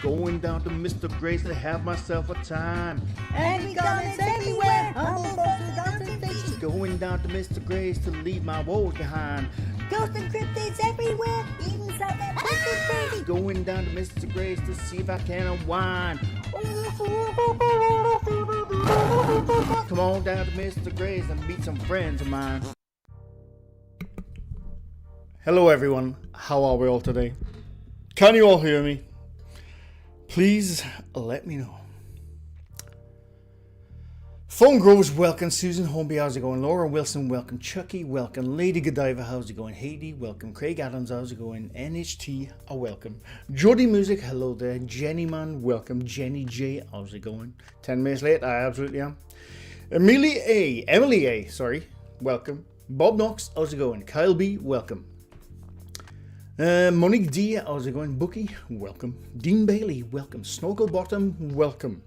Going down to Mr. Grace to have myself a time. Angry comments everywhere, humble folks with concentrations. Going down to Mr. Grace to leave my woes behind. Ghosts and cryptids everywhere, even something twisted crazy. Going down to Mr. Grace to see if I can unwind. Come on down to Mr. Grace and meet some friends of mine. Hello everyone, how are we all today? Can you all hear me? Please let me know. Phone Groves, welcome. Susan Hornby, how's it going? Laura Wilson, welcome. Chucky, welcome. Lady Godiva, how's it going? Haiti, welcome. Craig Adams, how's it going? NHT, a welcome. Jody Music, hello there. Jenny Man, welcome. Jenny J, how's it going? 10 minutes late, I absolutely am. Emily A, welcome. Bob Knox, how's it going? Kyle B, welcome. Monique D, how's it going? Bookie, welcome. Dean Bailey, welcome. Snorkel Bottom, welcome.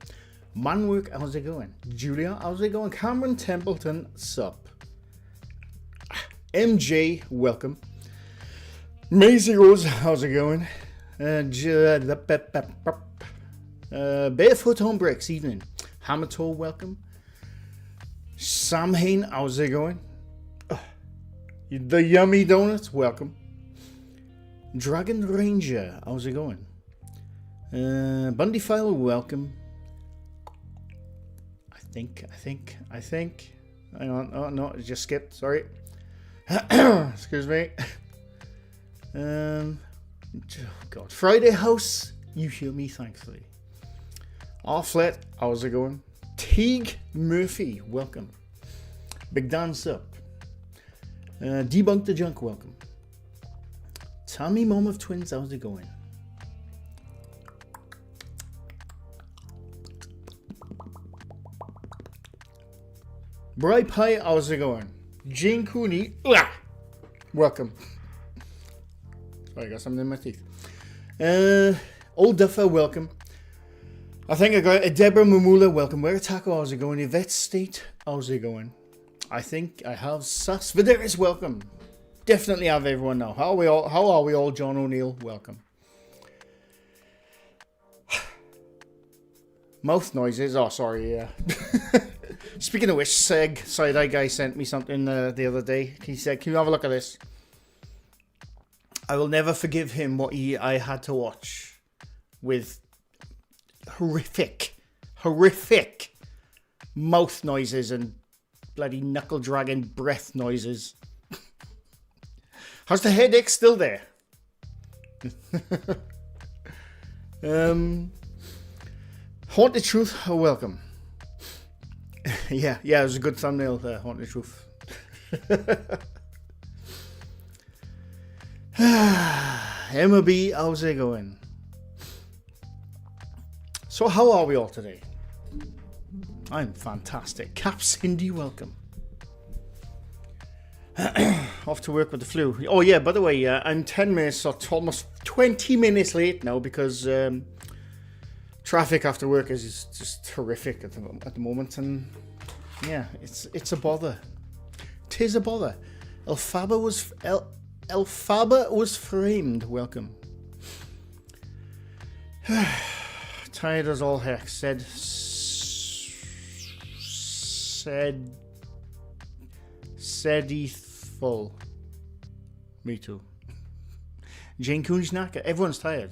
Manwork, how's it going? Julia, how's it going? Cameron Templeton, sup. MJ, welcome. Maisie Rose, how's it going? Barefoot Home Breaks, evening. Hammertoe, welcome. Sam Hain, how's it going? The Yummy Donuts, welcome. Dragon Ranger, how's it going? Bundy File, welcome. I think. Hang on. Oh, no, it just skipped. Sorry. Excuse me. Oh, God. Friday House, you hear me, thankfully. Offlet, how's it going? Teague Murphy, welcome. Big Dance Up. Debunk the Junk, welcome. Tommy Mom of Twins, how's it going? Bright Pie, how's it going? Jane Cooney, welcome. Sorry, I got something in my teeth. Old Duffer, welcome. I think I got it. Deborah Mamula, welcome. Where Taco, how's it going? Yvette State, how's it going? I think I have Sass Videris, welcome. Definitely have everyone now. How are we all? John O'Neill, welcome. Mouth noises. Oh, sorry, yeah. Speaking of which, Seg, Side-Eye Guy, sent me something the other day. He said, can you have a look at this? I will never forgive him what I had to watch with horrific mouth noises and bloody knuckle-dragging breath noises. How's the headache still there? Haunted Truth, welcome. Yeah, it was a good thumbnail there, Haunted Truth. Emma B, how's it going? So how are we all today? I'm fantastic. Cap Cindy, welcome. Off to work with the flu. Oh yeah, by the way, I'm 10 minutes or almost 20 minutes late now because traffic after work is just horrific at the moment, and yeah, it's a bother. 'Tis a bother. Elphaba was framed. Welcome. Tired as all heck. Sedithful. Me too. Jane Kunznaka. Everyone's tired.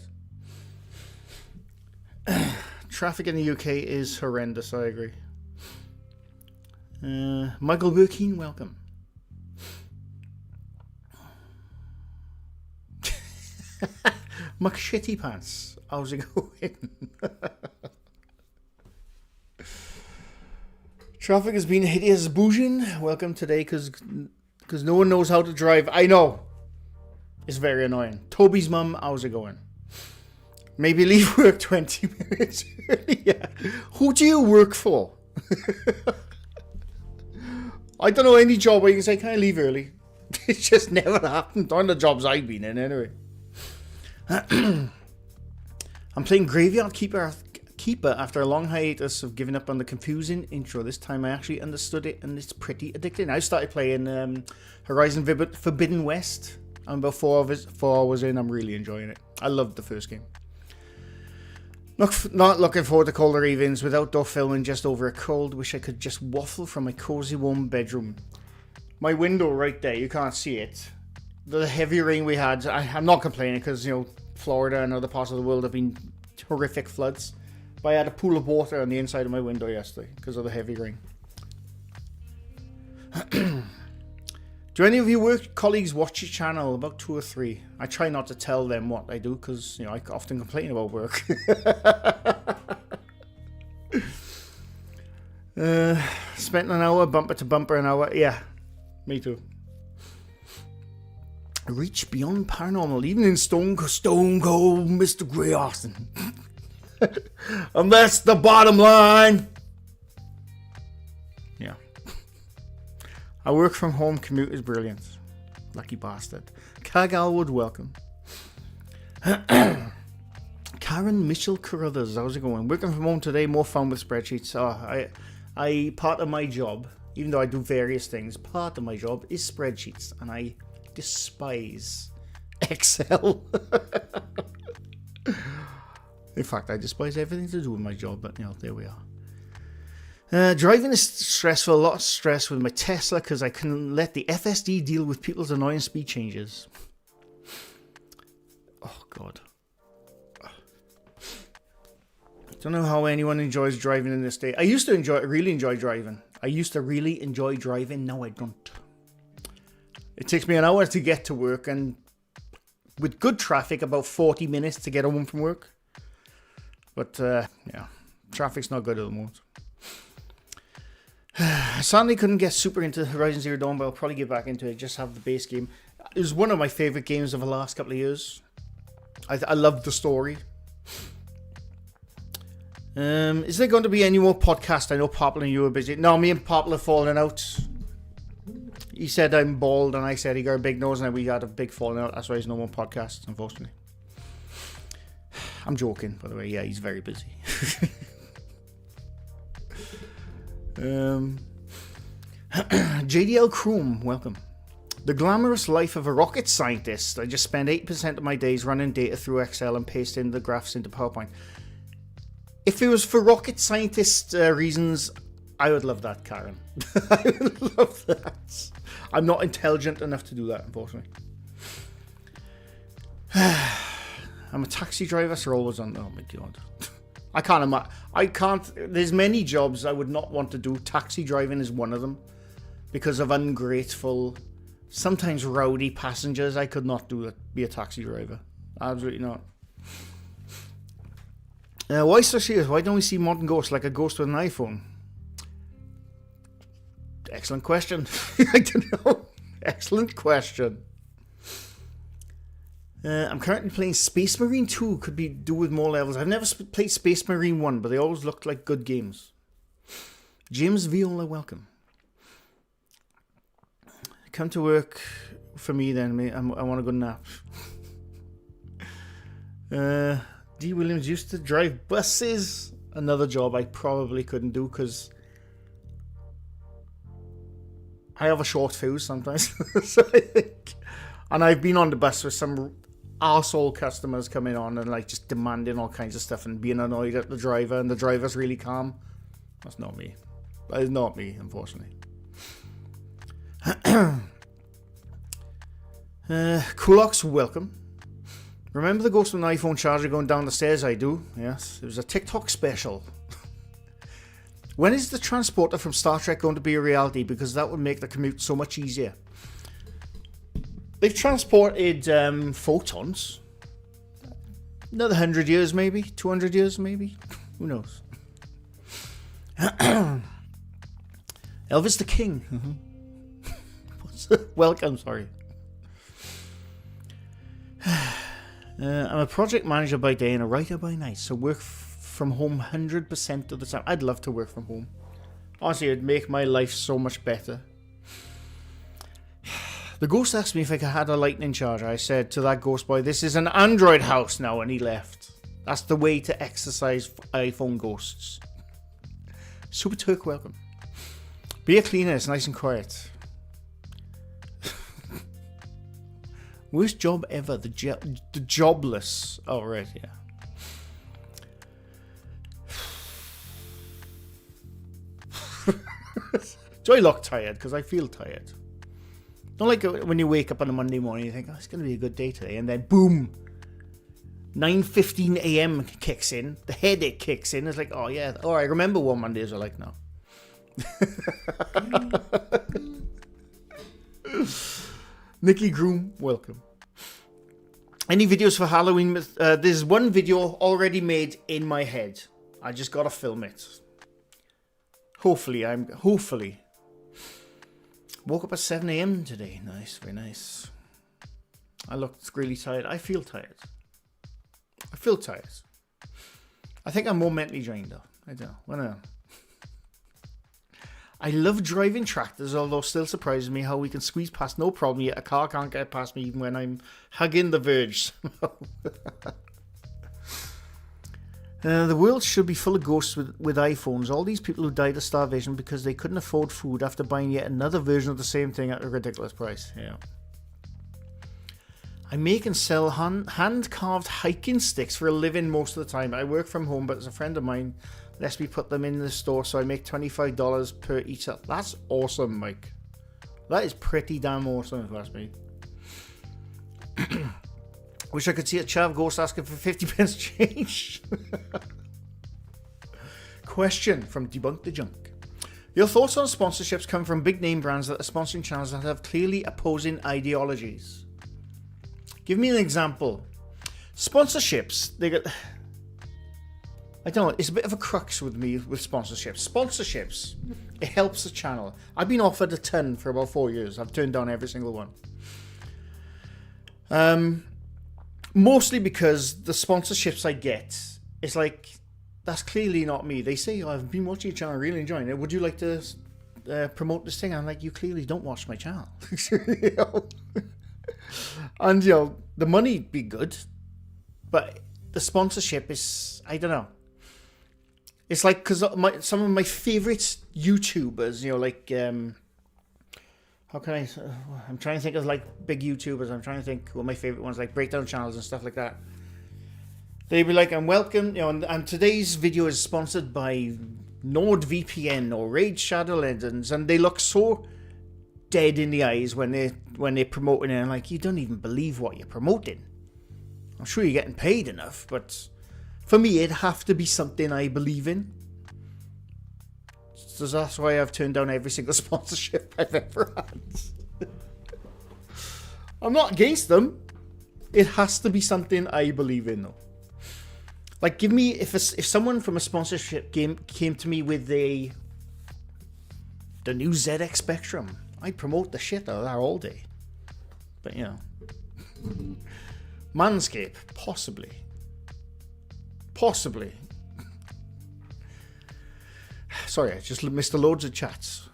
Traffic in the UK is horrendous, I agree. Michael Burkeen, welcome. McShitty Pants, how's it going? Traffic has been hideous boujin. Welcome today, because no one knows how to drive. I know. It's very annoying. Toby's mum, how's it going? Maybe leave work 20 minutes earlier. Who do you work for? I don't know any job where you can say, can I leave early? It's just never happened on the jobs I've been in anyway. I'm playing Graveyard Keeper after a long hiatus of giving up on the confusing intro. This time I actually understood it and it's pretty addicting. I started playing Horizon Forbidden West. I'm about 4 hours in. I'm really enjoying it. I loved the first game. Not looking forward to colder evenings with outdoor filming just over a cold. Wish I could just waffle from my cozy warm bedroom. My window right there, you can't see it. The heavy rain we had, I'm not complaining because, Florida and other parts of the world have been horrific floods. But I had a pool of water on the inside of my window yesterday because of the heavy rain. Do any of your work colleagues watch your channel? About 2 or 3. I try not to tell them what I do because, I often complain about work. Spent an hour, bumper to bumper an hour. Yeah, me too. Reach beyond paranormal, even in Stone Cold Mr. Grey Austin. And that's the bottom line. Yeah. I work from home, commute is brilliant. Lucky bastard. Cagalwood, welcome. Karen Mitchell Carruthers, how's it going? Working from home today, more fun with spreadsheets. I part of my job, even though I do various things, part of my job is spreadsheets, and I despise Excel. In fact, I despise everything to do with my job, but there we are. Driving is stressful, a lot of stress with my Tesla because I can let the FSD deal with people's annoying speed changes. Oh, God. Don't know how anyone enjoys driving in this day. I used to really enjoy driving. Now I don't. It takes me an hour to get to work, and with good traffic, about 40 minutes to get home from work. But, traffic's not good at the moment. I sadly couldn't get super into Horizon Zero Dawn, but I'll probably get back into it. Just have the base game. It was one of my favourite games of the last couple of years. I loved the story. Is there going to be any more podcasts? I know Poplar and you are busy. No, me and Poplar are falling out. He said I'm bald, and I said he got a big nose, and we had a big falling out. That's why there's no more podcasts, unfortunately. I'm joking, by the way. Yeah, he's very busy. JDL Chrome, welcome. The glamorous life of a rocket scientist. I just spend 8% of my days running data through Excel and pasting the graphs into PowerPoint. If it was for rocket scientist reasons, I would love that, Karen. I would love that. I'm not intelligent enough to do that, unfortunately. I'm a taxi driver, so always on. Oh my God. I can't. There's many jobs I would not want to do. Taxi driving is one of them. Because of ungrateful, sometimes rowdy passengers. I could not do it. Be a taxi driver. Absolutely not. Why so serious? Why don't we see modern ghosts like a ghost with an iPhone? Excellent question. I don't know. Excellent question. I'm currently playing Space Marine 2. Could be do with more levels. I've never played Space Marine 1, but they always looked like good games. James Viola, welcome. Come to work for me then. I want a good nap. D. Williams used to drive buses. Another job I probably couldn't do because I have a short fuse sometimes. So I think, and I've been on the bus with some arsehole customers coming on and like just demanding all kinds of stuff and being annoyed at the driver, and the driver's really calm. That's not me. That is not me, unfortunately. Kulox, welcome. Remember the ghost with an iPhone charger going down the stairs? I do, yes. It was a TikTok special. When is the transporter from Star Trek going to be a reality? Because that would make the commute so much easier. They've transported photons. Another 100 years maybe? 200 years maybe? Who knows? Elvis the King. Welcome, sorry. I'm a project manager by day and a writer by night, so work from home 100% of the time. I'd love to work from home. Honestly, it'd make my life so much better. The ghost asked me if I had a lightning charger. I said to that ghost boy, this is an Android house now, and he left. That's the way to exercise iPhone ghosts. Super Turk, welcome. Be a cleaner, it's nice and quiet. Worst job ever, the jobless. Oh, right, yeah. Do I look tired? Because I feel tired. Not like when you wake up on a Monday morning, you think, oh, it's going to be a good day today. And then, boom, 9:15 a.m. kicks in. The headache kicks in. It's like, oh, yeah. Oh, I remember what Mondays are like now. Nikki Groom, welcome. Any videos for Halloween? There's one video already made in my head. I just got to film it. Hopefully. Woke up at 7 a.m. today. Nice, very nice. I looked really tired. I feel tired. I think I'm more mentally drained though. I don't know. I love driving tractors, although still surprises me how we can squeeze past no problem, yet a car can't get past me even when I'm hugging the verge. The world should be full of ghosts with iPhones. All these people who died of starvation because they couldn't afford food after buying yet another version of the same thing at a ridiculous price. Yeah. I make and sell hand-carved hiking sticks for a living most of the time. I work from home, but as a friend of mine lets me put them in the store, so I make $25 per each. That's awesome, Mike. That is pretty damn awesome, if you ask me. Wish I could see a Chav ghost asking for 50 pence change. Question from Debunk the Junk. Your thoughts on sponsorships come from big name brands that are sponsoring channels that have clearly opposing ideologies. Give me an example. Sponsorships, I don't know, it's a bit of a crux with me with sponsorships. Sponsorships, it helps the channel. I've been offered a ton for about 4 years. I've turned down every single one. Mostly because the sponsorships I get, it's like, that's clearly not me. They say, oh, I've been watching your channel, really enjoying it. Would you like to promote this thing? I'm like, you clearly don't watch my channel. You know? And, you know, the money be good, but the sponsorship is, I don't know. It's like, because some of my favorite YouTubers, you know, like, how can I, I'm trying to think of like big YouTubers. I'm trying to think what my favorite ones, like breakdown channels and stuff like that. They'd be like, I'm welcome, you know, and today's video is sponsored by NordVPN or Raid Shadow Legends, and they look so dead in the eyes when they're promoting it. And like, you don't even believe what you're promoting. I'm sure you're getting paid enough, but for me, it'd have to be something I believe in. So that's why I've turned down every single sponsorship I've ever had. I'm not against them. It has to be something I believe in, though. Like, give me, if someone from a sponsorship came to me with the new ZX Spectrum, I'd promote the shit out of that all day. But, you know. Manscaped, possibly. Sorry, I just missed loads of chats.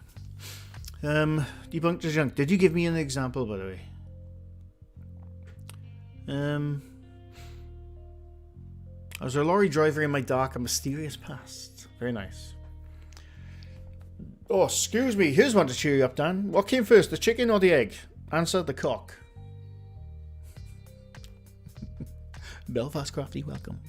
Debunk the Junk. Did you give me an example, by the way? I was a lorry driver in my dark and mysterious past. Very nice. Oh, excuse me. Here's one to cheer you up, Dan. What came first, the chicken or the egg? Answer, the cock. Belfast Crafty, welcome.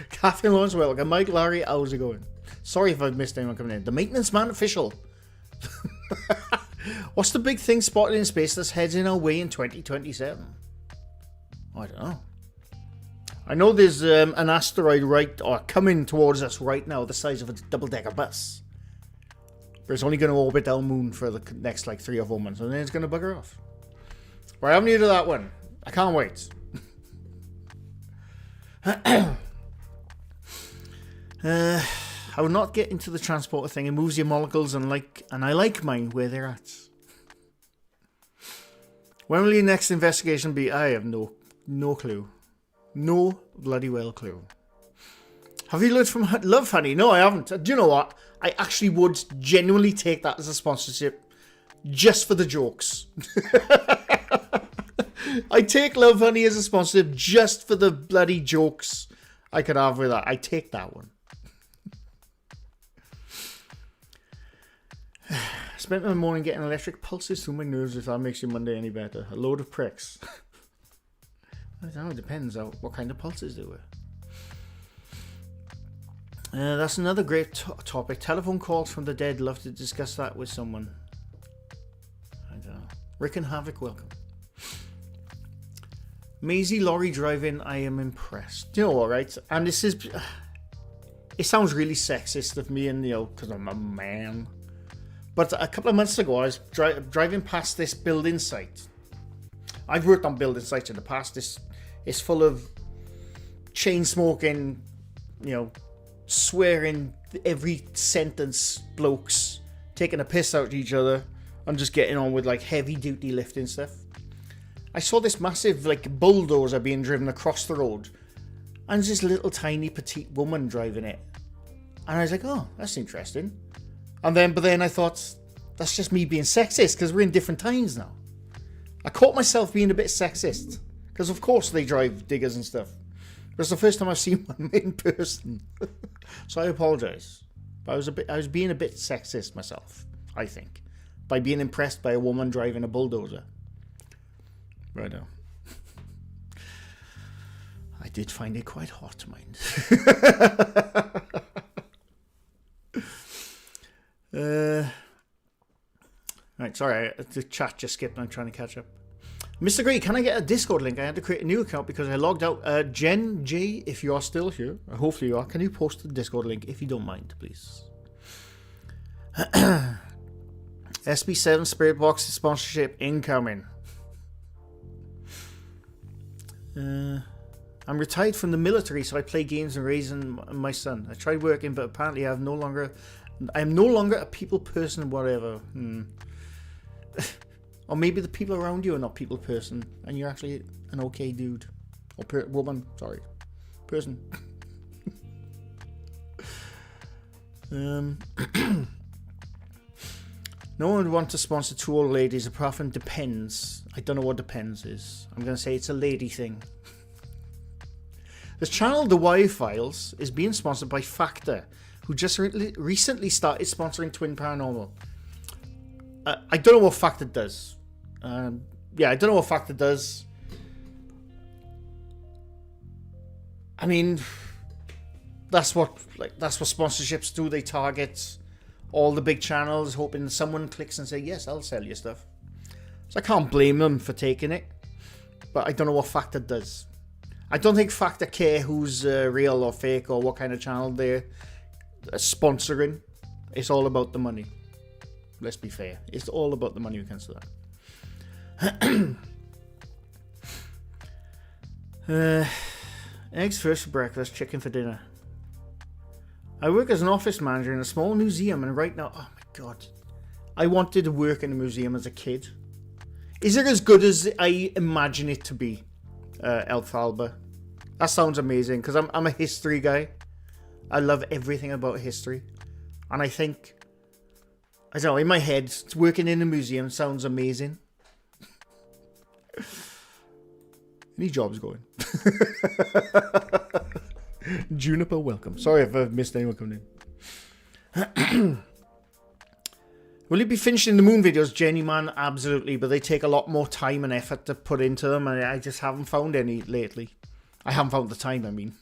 Catherine Lawrence, welcome. Mike, Larry, how's it going? Sorry if I've missed anyone coming in. The Maintenance Man official. What's the big thing spotted in space that's heading our way in 2027? I don't know. I know there's an asteroid coming towards us right now, the size of a double-decker bus. But it's only going to orbit our moon for the next like 3 or 4 months, and then it's going to bugger off. But I'm new to that one. I can't wait. I will not get into the transporter thing. It moves your molecules, and I like mine where they're at. When will your next investigation be? I have no clue. No bloody well clue. Have you learned from Love Honey? No, I haven't. Do you know what? I actually would genuinely take that as a sponsorship just for the jokes. I take Love Honey as a sponsorship just for the bloody jokes I could have with that. I take that one. I spent my morning getting electric pulses through my nerves, if that makes your Monday any better. A load of pricks. I don't know, it depends on what kind of pulses they were. That's another great topic. Telephone calls from the dead. Love to discuss that with someone. I don't know. Rick and Havoc, welcome. Maisie lorry driving, I am impressed. You know what, right? And this is... It sounds really sexist of me and, because I'm a man. But a couple of months ago, I was driving past this building site. I've worked on building sites in the past. It's full of chain smoking, swearing every sentence blokes, taking a piss out of each other, and just getting on with, heavy duty lifting stuff. I saw this massive, bulldozer being driven across the road, and this little tiny petite woman driving it. And I was like, oh, that's interesting. But then I thought, that's just me being sexist, because we're in different times now. I caught myself being a bit sexist, because of course they drive diggers and stuff. But it's the first time I've seen one in person. So I apologise. But I was being a bit sexist myself, I think, by being impressed by a woman driving a bulldozer. Right now. I did find it quite hot, mind. Right, sorry, the chat just skipped. I'm trying to catch up. Mr. Gray, can I get a Discord link? I had to create a new account because I logged out. Jen J, if you are still here, hopefully you are, can you post the Discord link if you don't mind, please? SB7 Spirit Box sponsorship incoming. I'm retired from the military, so I play games and raise my son. I tried working, but apparently I am no longer a people person, whatever. Or maybe the people around you are not people person, and you're actually an okay dude. Or woman, sorry. Person. No one would want to sponsor two old ladies apart from Depends. I don't know what Depends is. I'm going to say it's a lady thing. The channel The Wire Files is being sponsored by Factor, who just recently started sponsoring Twin Paranormal. I don't know what Factor does. I don't know what Factor does. I mean, that's what sponsorships do. They target all the big channels, hoping someone clicks and say, yes, I'll sell you stuff. So I can't blame them for taking it. But I don't know what Factor does. I don't think Factor care who's real or fake or what kind of channel they're sponsoring. It's all about the money. Let's be fair. It's all about the money when it comes to that. Eggs first for breakfast, chicken for dinner. I work as an office manager in a small museum, and right now, oh my god, I wanted to work in a museum as a kid. Is it as good as I imagine it to be, Alfalba? That sounds amazing, because I'm a history guy. I love everything about history. And I think, I don't know, in my head, working in a museum sounds amazing. Any jobs going? Juniper, welcome. Sorry if I've missed anyone coming in. Will you be finishing the moon videos, Jenny Man? Absolutely, but they take a lot more time and effort to put into them, and I just haven't found any lately. I haven't found the time, I mean.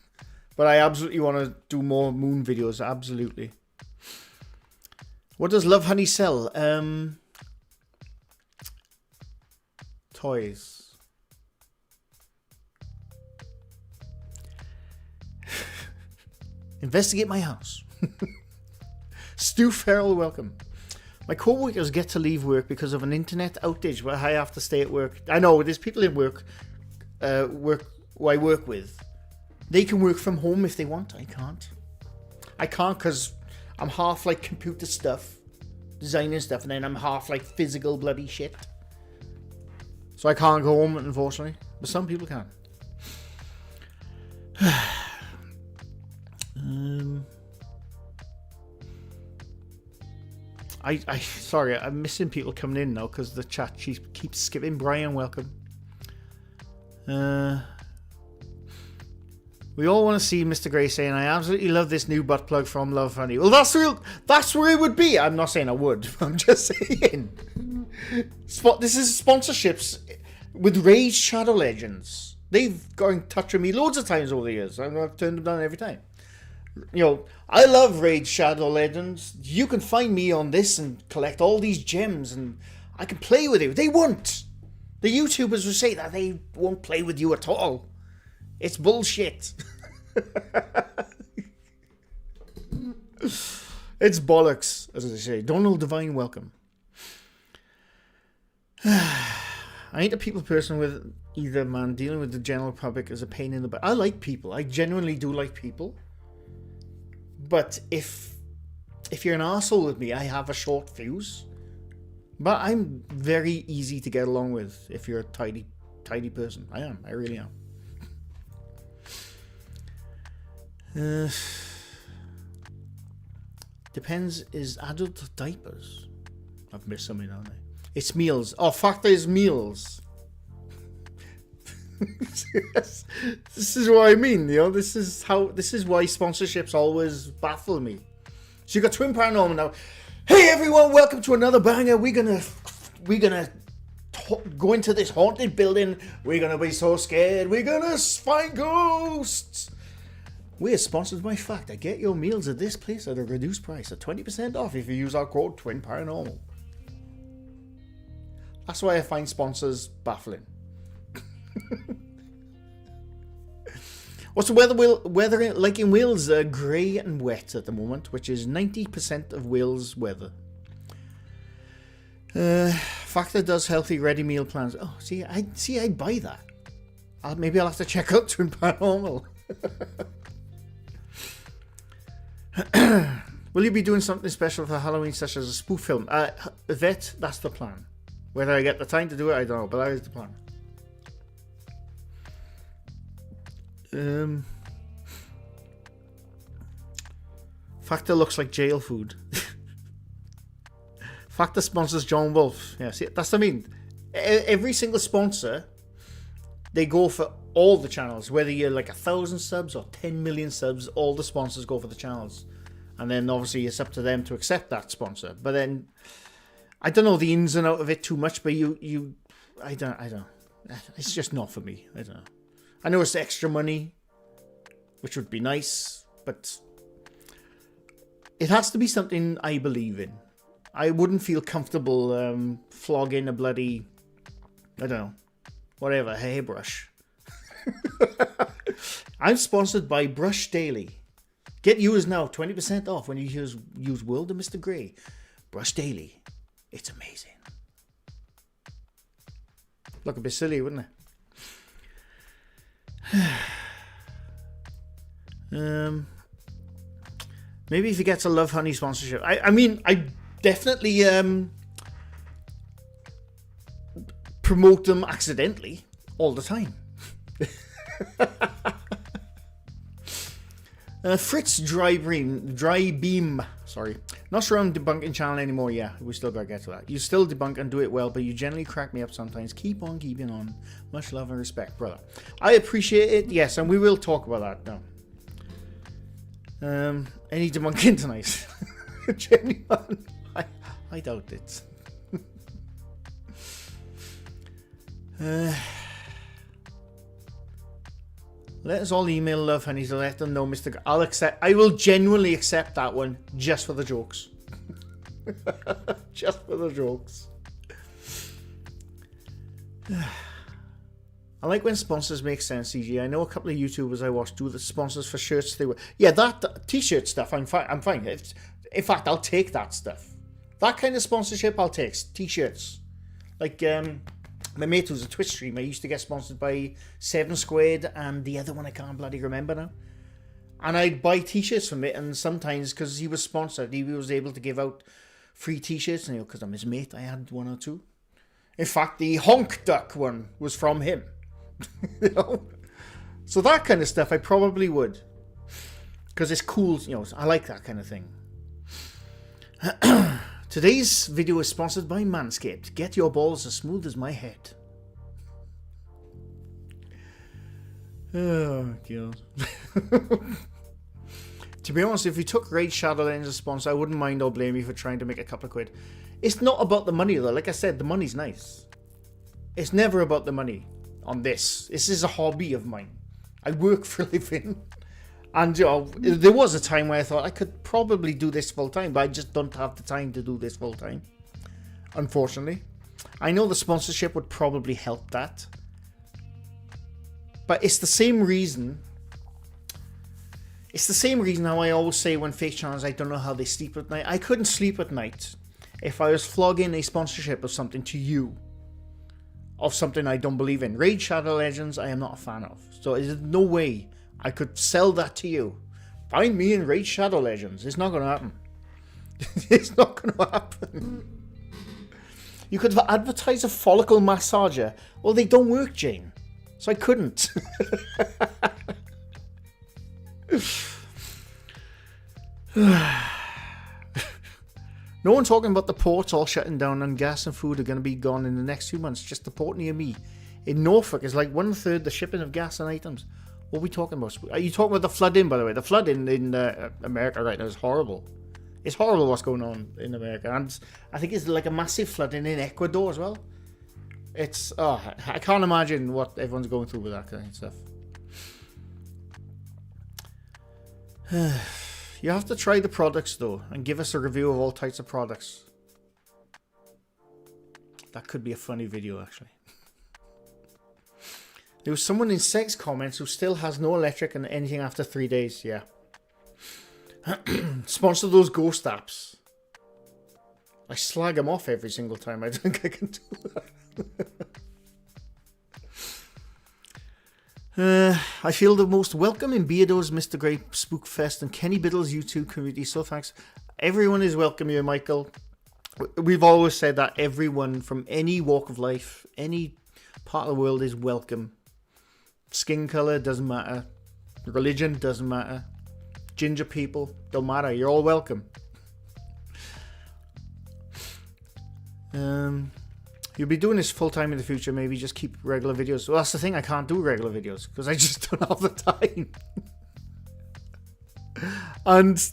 But I absolutely want to do more moon videos, absolutely. What does Love Honey sell? Toys. Investigate my house. Stu Farrell, welcome. My co-workers get to leave work because of an internet outage where I have to stay at work. I know, there's people in work who I work with. They can work from home if they want. I can't. I can't because I'm half like computer stuff, designing stuff, and then I'm half like physical bloody shit. So I can't go home, unfortunately. But some people can. Sorry, I'm missing people coming in now because the chat keeps skipping. Brian, welcome. We all want to see Mr. Gray saying, I absolutely love this new butt plug from Love Honey. Well, that's where it would be. I'm not saying I would. I'm just saying. This is sponsorships with Rage Shadow Legends. They've got in touch with me loads of times over the years. I've turned them down every time. I love Raid Shadow Legends. You can find me on this and collect all these gems, and I can play with you. They won't. The YouTubers will say that they won't play with you at all. It's bullshit. It's bollocks, as they say. Donald Divine, welcome. I ain't a people person with either, man. Dealing with the general public is a pain in the butt. I like people. I genuinely do like people. But if you're an arsehole with me, I have a short fuse. But I'm very easy to get along with if you're a tidy person. I am. I really am. Depends, is adult diapers? I've missed something, haven't I? It's meals. Oh, fuck, there's meals. This is what I mean, this is why sponsorships always baffle me. So you got Twin Paranormal now. Hey everyone, welcome to another banger. We're gonna go into this haunted building. We're gonna be so scared. We're gonna find ghosts. We're sponsored by Factor. Get your meals at this place at a reduced price at 20% off if you use our code Twin Paranormal. That's why I find sponsors baffling. What's the weather like in Wales? Grey and wet at the moment, which is 90% of Wales weather. Factor does healthy ready meal plans. Oh, I'd buy that. Maybe I'll have to check out Twin Paranormal. Will you be doing something special for Halloween, such as a spoof film? Vet, that's the plan. Whether I get the time to do it, I don't know, but that is the plan. Factor looks like jail food. Factor sponsors John Wolfe. Yeah, see, that's what I mean. Every single sponsor, they go for all the channels. Whether you're like 1,000 subs or 10 million subs, all the sponsors go for the channels. And then obviously it's up to them to accept that sponsor. But then I don't know the ins and out of it too much, but I don't. It's just not for me. I don't know. I know it's extra money, which would be nice, but it has to be something I believe in. I wouldn't feel comfortable flogging a bloody, I don't know, whatever, hairbrush. I'm sponsored by Brush Daily. Get yours now, 20% off when you use World of Mr. Grey. Brush Daily. It's amazing. Look a bit silly, wouldn't it? Maybe if he gets a Love Honey sponsorship. I mean, I definitely promote them accidentally all the time. Fritz Dry Beam. Sorry. Not sure I'm debunking channel anymore. Yeah, we still gotta get to that. You still debunk and do it well, but you generally crack me up sometimes. Keep on keeping on. Much love and respect, brother. I appreciate it. Yes, and we will talk about that now. Any debunking tonight? Genuine. I doubt it. Let us all email Love Honey to let them know, Mr. I will genuinely accept that one just for the jokes. Just for the jokes. I like when sponsors make sense, CG. I know a couple of YouTubers I watch do the sponsors for shirts they wear. Yeah, that t-shirt stuff, I'm fine. In fact, I'll take that stuff. That kind of sponsorship, I'll take. T-shirts. Like, my mate who's a Twitch streamer, used to get sponsored by 7 Squared and the other one I can't bloody remember now. And I'd buy t-shirts from it, and sometimes, because he was sponsored, he was able to give out free t-shirts, and because I'm his mate, I had 1 or 2. In fact, the Honk Duck one was from him. You know? So that kind of stuff I probably would. Because it's cool, you know, I like that kind of thing. Today's video is sponsored by Manscaped. Get your balls as smooth as my head. Oh, God. To be honest, if you took Raid Shadow Legends as a sponsor, I wouldn't mind or blame you for trying to make a couple of quid. It's not about the money, though. Like I said, the money's nice. It's never about the money on this. This is a hobby of mine. I work for a living. And, you know, there was a time where I thought I could probably do this full time, but I just don't have the time to do this full time, unfortunately. I know the sponsorship would probably help that. But it's the same reason. It's the same reason how I always say when face channels, I don't know how they sleep at night. I couldn't sleep at night if I was flogging a sponsorship of something to you. Of something I don't believe in. Raid Shadow Legends, I am not a fan of. So there's no way I could sell that to you. Find me in Raid Shadow Legends. It's not going to happen. It's not going to happen. You could advertise a follicle massager. Well, they don't work, Jane. So I couldn't. No one talking about the ports all shutting down and gas and food are going to be gone in the next 2 months. Just the port near me in Norfolk is like 1/3 the shipping of gas and items. What are we talking about? Are you talking about the flooding, by the way? The flooding in America right now is horrible. It's horrible what's going on in America. And I think it's like a massive flooding in Ecuador as well. It's, I can't imagine what everyone's going through with that kind of stuff. You have to try the products though and give us a review of all types of products. That could be a funny video actually. There was someone in sex comments who still has no electric and anything after 3 days. Yeah. Sponsor those ghost apps. I slag them off every single time. I don't think I can do that. I feel the most welcome in Beardo's, Mr. Great Spookfest and Kenny Biddle's YouTube community. So thanks. Everyone is welcome here, Michael. We've always said that everyone from any walk of life, any part of the world is welcome. Skin color doesn't matter. Religion doesn't matter. Ginger people don't matter. You're all welcome. You'll be doing this full time in the future. Maybe just keep regular videos. Well, that's the thing. I can't do regular videos because I just don't have the time. And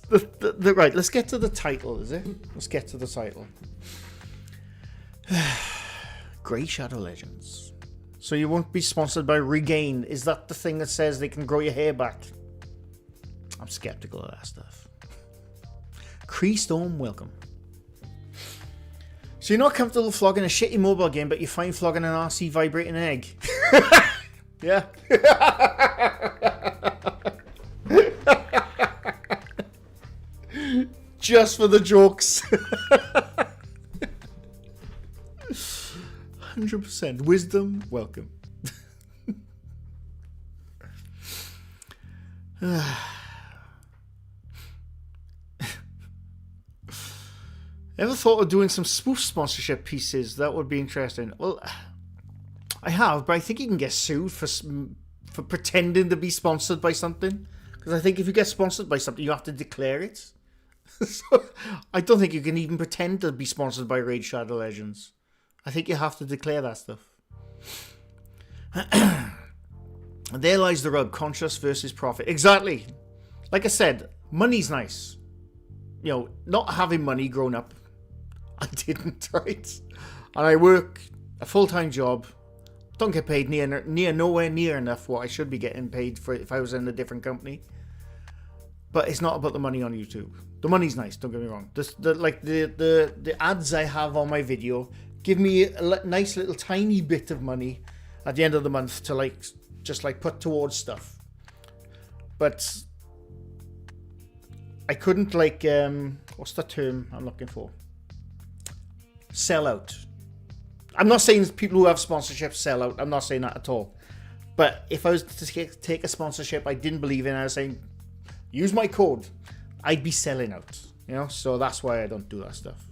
right, let's get to the title. Is it? Let's get to the title. Grey Shadow Legends. So you won't be sponsored by Regain. Is that the thing that says they can grow your hair back? I'm skeptical of that stuff. Cree Storm, welcome. So you're not comfortable flogging a shitty mobile game, but you find flogging an RC vibrating egg. Yeah. Just for the jokes. 100%. Wisdom, welcome. Ever thought of doing some spoof sponsorship pieces? That would be interesting. Well, I have, but I think you can get sued for pretending to be sponsored by something. Because I think if you get sponsored by something, you have to declare it. So I don't think you can even pretend to be sponsored by Raid Shadow Legends. I think you have to declare that stuff. There lies the rub. Conscious versus profit. Exactly. Like I said, money's nice. You know, not having money growing up. I didn't, right? And I work a full-time job. Don't get paid nowhere near enough what I should be getting paid for if I was in a different company. But it's not about the money on YouTube. The money's nice, don't get me wrong. The ads I have on my video give me a nice little tiny bit of money at the end of the month to just put towards stuff. But I couldn't what's the term I'm looking for? Sell out. I'm not saying people who have sponsorships sell out. I'm not saying that at all. But if I was to take a sponsorship I didn't believe in, I was saying, use my code, I'd be selling out. You know, so that's why I don't do that stuff.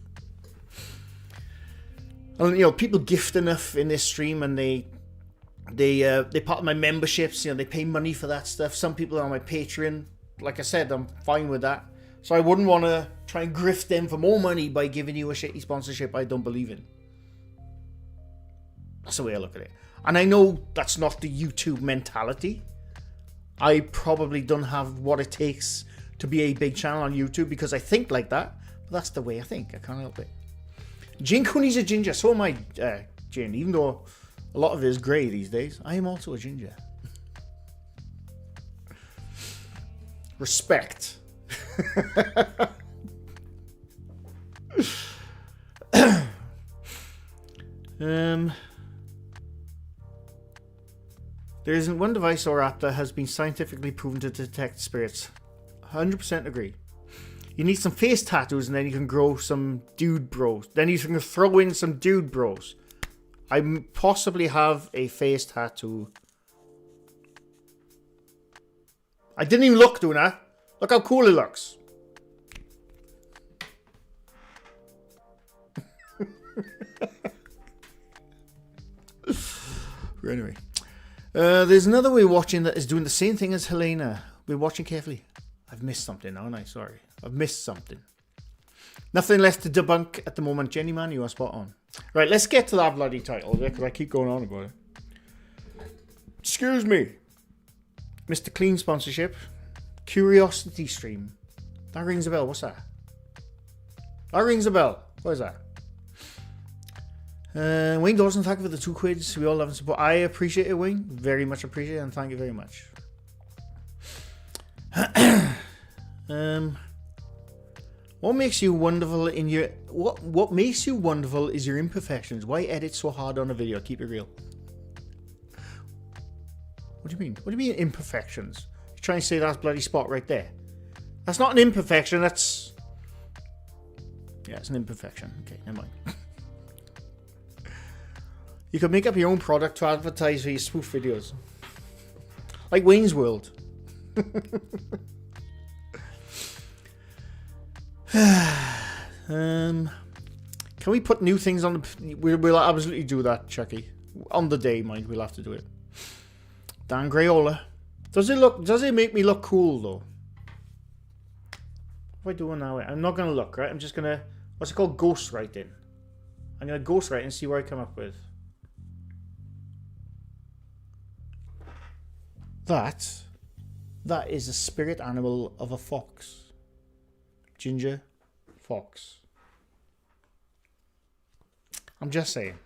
And you know, people gift enough in this stream, and they part of my memberships. You know, they pay money for that stuff. Some people are on my Patreon. Like I said, I'm fine with that. So I wouldn't want to try and grift them for more money by giving you a shitty sponsorship I don't believe in. That's the way I look at it. And I know that's not the YouTube mentality. I probably don't have what it takes to be a big channel on YouTube because I think like that. But that's the way I think. I can't help it. Jane Cooney's a ginger. So am I, Jane. Even though a lot of it is grey these days, I am also a ginger. Respect. There isn't one device or app that has been scientifically proven to detect spirits. 100% agree. You need some face tattoos and then you can grow some dude bros. Then you can throw in some dude bros. I possibly have a face tattoo. I didn't even look, Duna. Look how cool it looks. Anyway. There's another way of watching that is doing the same thing as Helena. We're watching carefully. I've missed something, haven't I? Sorry. I've missed something. Nothing left to debunk at the moment. Jenny Man, you are spot on. Right, let's get to that bloody title, because I keep going on about it. Excuse me. Mr. Clean sponsorship. Curiosity Stream. That rings a bell. What's that? That rings a bell. What is that? Wayne Dawson, thank you for the 2 quids. We all love and support. I appreciate it, Wayne. Very much appreciate it, and thank you very much. What makes you wonderful in your what makes you wonderful is your imperfections. Why edit so hard on a video? Keep it real. What do you mean? What do you mean imperfections? You're trying to say that bloody spot right there. That's not an imperfection, that's... Yeah, it's an imperfection. Okay, never mind. You can make up your own product to advertise for your spoof videos. Like Wayne's World. Can we put new things on the... We'll absolutely do that, Chucky. On the day, mind, we'll have to do it. Dan Grayola. Does it make me look cool, though? What am I doing now? I'm not going to look, right? I'm just going to... What's it called? Ghostwriting. I'm going to ghostwrite and see what I come up with. That is a spirit animal of a fox. Ginger fox. I'm just saying.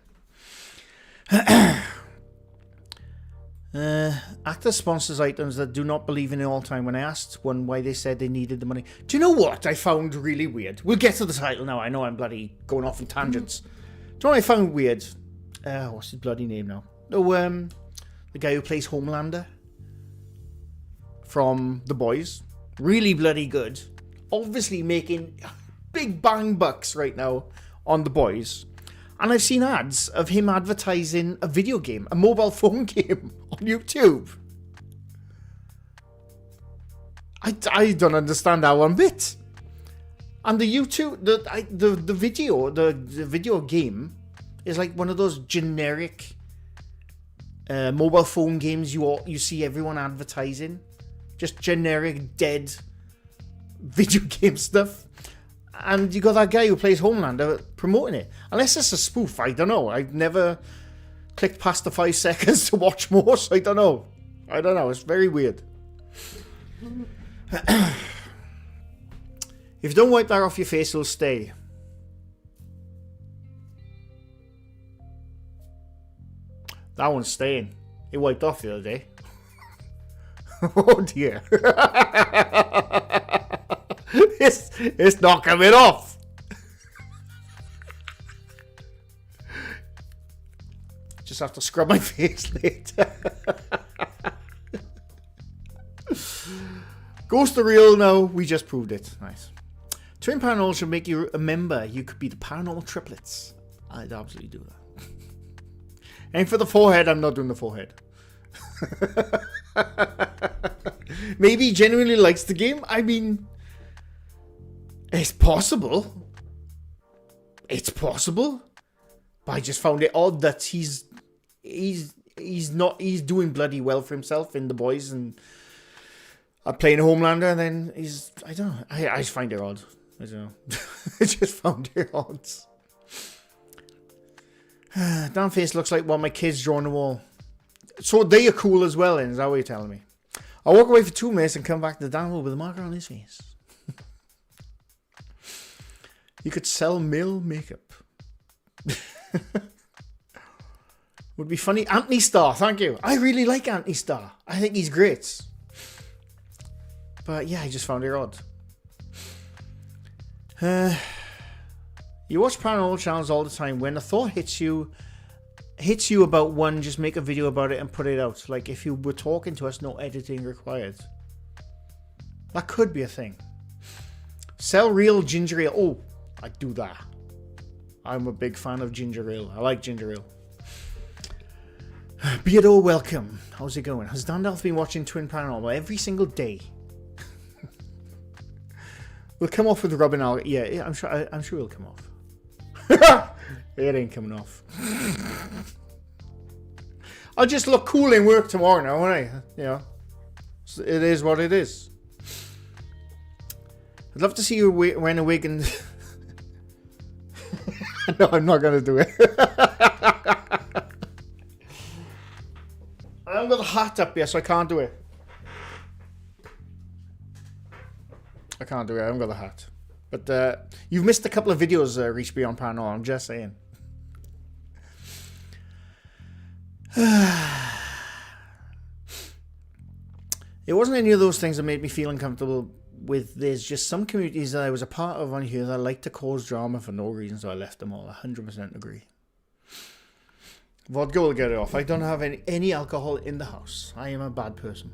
Actor sponsors items that do not believe in it all the time. When I asked one why they said they needed the money. Do you know what I found really weird? We'll get to the title now. I know I'm bloody going off on tangents. Do you know what I found weird? What's his bloody name now? Oh, the guy who plays Homelander from The Boys. Really bloody good. Obviously making big bang bucks right now on The Boys. And I've seen ads of him advertising a video game, a mobile phone game on YouTube. I don't understand that one bit. And the YouTube, the video game is like one of those generic mobile phone games you see everyone advertising. Just generic dead video game stuff. And you got that guy who plays Homelander promoting it. Unless it's a spoof, I don't know. I've never clicked past the 5 seconds to watch more, so I don't know. It's very weird. If you don't wipe that off your face, it'll stay. That one's staying. It wiped off the other day. Oh dear. It's not coming off. Just have to scrub my face later. Ghost the real? No, we just proved it. Nice. Twin Paranormal should make you remember you could be the paranormal triplets. I'd absolutely do that. And for the forehead, I'm not doing the forehead. Maybe he genuinely likes the game. I mean, it's possible. It's possible. But I just found it odd that he's doing bloody well for himself in The Boys and playing Homelander, and then I don't know. I just find it odd. I don't know. I just found it odd. Damn face looks like what my kids draw on the wall. So they are cool as well, is that what you're telling me? I'll walk away for 2 minutes and come back to the download with a marker on his face. You could sell male makeup. Would be funny. Anthony Starr, thank you. I really like Anthony Starr. I think he's great. But yeah, I just found it odd. You watch paranormal channels all the time. When a thought hits you about one, just make a video about it and put it out. Like if you were talking to us, no editing required. That could be a thing. Sell real ginger ale. Oh, I do that. I'm a big fan of ginger ale. I like ginger ale. Beardo, welcome. How's it going? Has Dandalf been watching Twin Paranormal every single day? We'll come off with Robin Al. Yeah, I'm sure it'll come off. It ain't coming off. I'll just look cool in work tomorrow now, won't I? You know, it is what it is. I'd love to see you wearing a wig and... No, I'm not going to do it. I haven't got a hat up here, so I can't do it. I can't do it. I haven't got a hat. But you've missed a couple of videos, Reach Beyond Paranormal. I'm just saying. It wasn't any of those things that made me feel uncomfortable with this. Just some communities that I was a part of on here that like to cause drama for no reason, so I left them all. 100% agree. Vodka will get it off. I don't have any alcohol in the house. I am a bad person.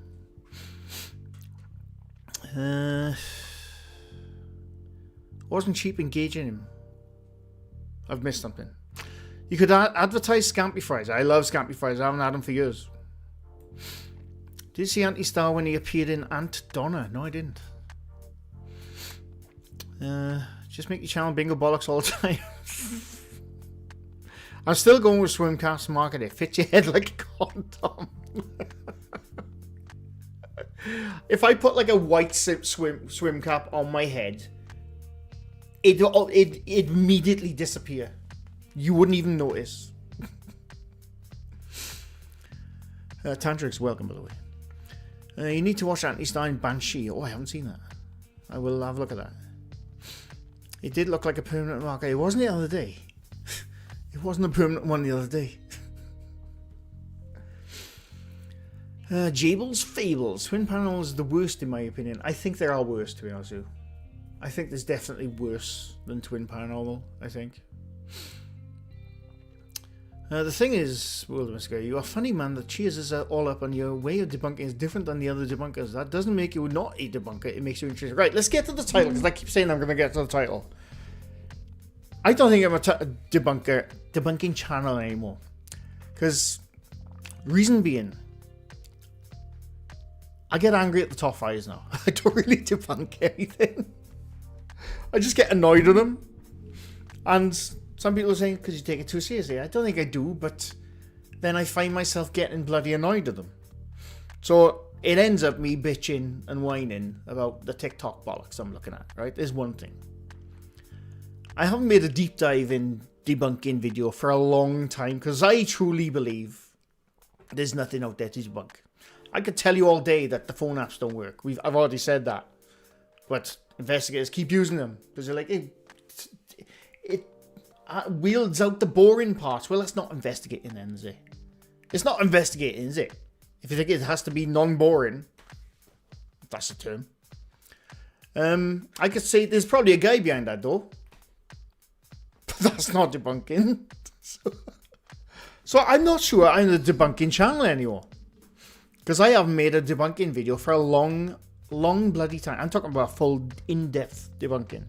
Wasn't cheap engaging him. I've missed something. You could advertise Scampy Fries. I love Scampy Fries. I haven't had them for years. Did you see Auntie Star when he appeared in Aunt Donna? No, I didn't. Just make your channel bingo bollocks all the time. I'm still going with Swimcast Market. It fits your head like a condom. If I put like a white swim cap on my head, it'd immediately disappear. You wouldn't even notice. Tantrix, welcome, by the way. You need to watch Auntie Stein Banshee. Oh, I haven't seen that. I will have a look at that. It did look like a permanent marker. It wasn't the other day. It wasn't a permanent one the other day. Jables Fables. Twin Paranormal is the worst in my opinion. I think there are worse, to be honest with you. I think there's definitely worse than Twin Paranormal, I think. The thing is, Wilderness, you're a funny man that cheers us all up, and your way of debunking is different than the other debunkers. That doesn't make you not a debunker, it makes you interesting. Right, let's get to the title, because I keep saying I'm going to get to the title. I don't think I'm a debunking channel anymore. Because, reason being, I get angry at the top 5s now. I don't really debunk anything. I just get annoyed with them. And some people are saying, because you take it too seriously. I don't think I do, but then I find myself getting bloody annoyed at them. So it ends up me bitching and whining about the TikTok bollocks I'm looking at, right? There's one thing. I haven't made a deep dive in debunking video for a long time, because I truly believe there's nothing out there to debunk. I could tell you all day that the phone apps don't work. I've already said that. But investigators keep using them, because they're like, hey, it wields out the boring parts. Well, that's not investigating then, is it? It's not investigating, is it? If you think it has to be non-boring, that's a term. I could say there's probably a guy behind that door. But that's not debunking. So I'm not sure I'm the debunking channel anymore. Because I haven't made a debunking video for a long bloody time. I'm talking about full in-depth debunking.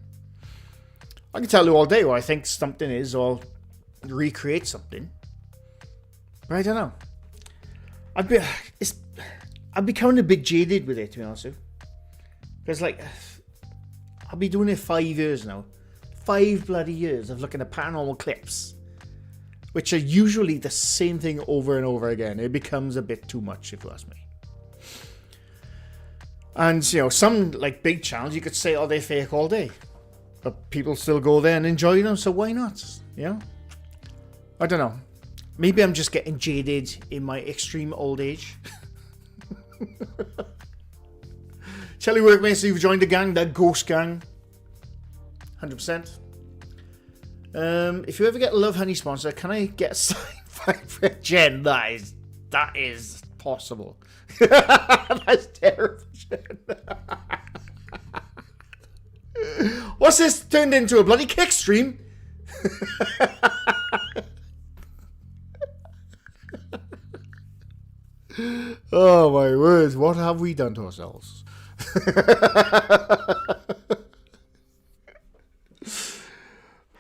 I can tell you all day what I think something is, or recreate something. But I don't know. I'm becoming a bit jaded with it, to be honest with you. Because, like, I'll be doing it 5 years now. 5 bloody years of looking at paranormal clips, which are usually the same thing over and over again. It becomes a bit too much, if you ask me. And, you know, some, like, big channels, you could say, oh, they're fake all day. But people still go there and enjoy them, so why not? You know? I don't know. Maybe I'm just getting jaded in my extreme old age. Shelly Workmates, you've joined the gang, that ghost gang. 100%. If you ever get a Love Honey sponsor, can I get a signed for Jen? That is possible. That's terrible, Jen. What's this turned into, a bloody kick stream? Oh my words, what have we done to ourselves?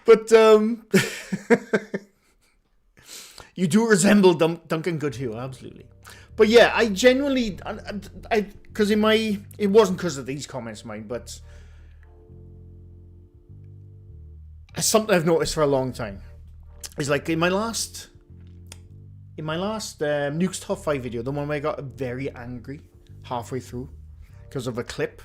But you do resemble Duncan Goodhue, absolutely. But yeah, I genuinely, because it wasn't because of these comments of mine, but it's something I've noticed for a long time. It's like in my last Nuke's Top 5 video, the one where I got very angry halfway through because of a clip.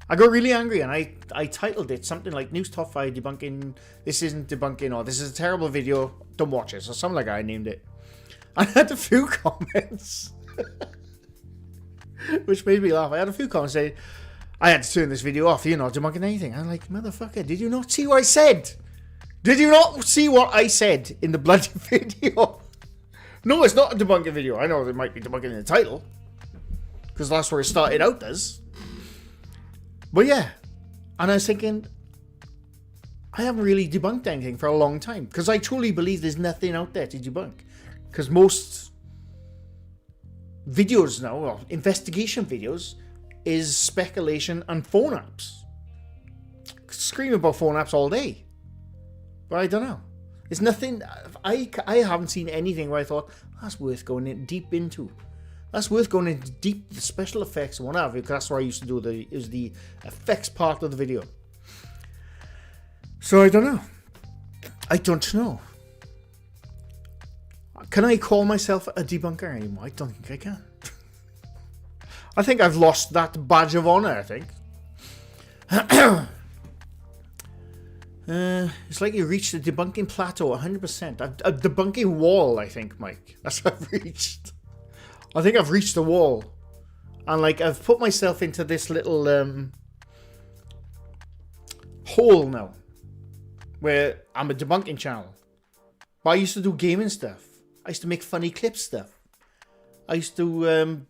I got really angry and I titled it something like Nuke's Top 5 debunking, this isn't debunking, or this is a terrible video, don't watch it, or something like that. I named it. I had a few comments which made me laugh. I had a few comments saying I had to turn this video off, you're not debunking anything. I'm like, motherfucker, did you not see what I said? Did you not see what I said in the bloody video? No, it's not a debunking video. I know it might be debunking in the title, because that's where it started out as. But yeah, and I was thinking, I haven't really debunked anything for a long time, because I truly believe there's nothing out there to debunk. Because most videos now, well, investigation videos, is speculation and phone apps. Scream about phone apps all day. But I don't know. It's nothing, I haven't seen anything where I thought, that's worth going in deep into. That's worth going into deep, the special effects and whatever, because that's what I used to do, the effects part of the video. So I don't know. I don't know. Can I call myself a debunker anymore? I don't think I can. I think I've lost that badge of honor, I think. It's like you reached the debunking plateau 100%. A debunking wall, I think, Mike. That's what I've reached. I think I've reached the wall. And like I've put myself into this little hole now. Where I'm a debunking channel. But I used to do gaming stuff. I used to make funny clip stuff. I used to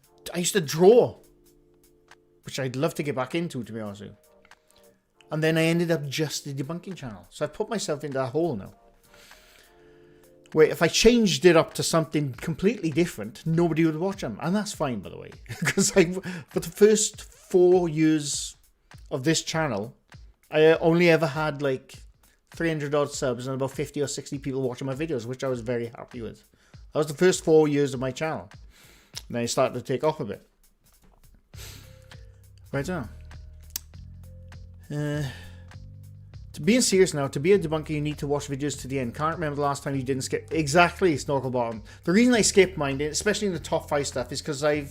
draw. Which I'd love to get back into, to be honest with you. And then I ended up just the debunking channel. So I put myself into that hole now. Where if I changed it up to something completely different, nobody would watch them. And that's fine, by the way. Because for the first 4 years of this channel, I only ever had like 300 odd subs and about 50 or 60 people watching my videos, which I was very happy with. That was the first 4 years of my channel. And then it started to take off a bit. Right now. To being serious now, to be a debunker, you need to watch videos to the end. Can't remember the last time you didn't skip. Exactly, Snorkel Bottom. The reason I skipped mine, especially in the top 5 stuff, is because I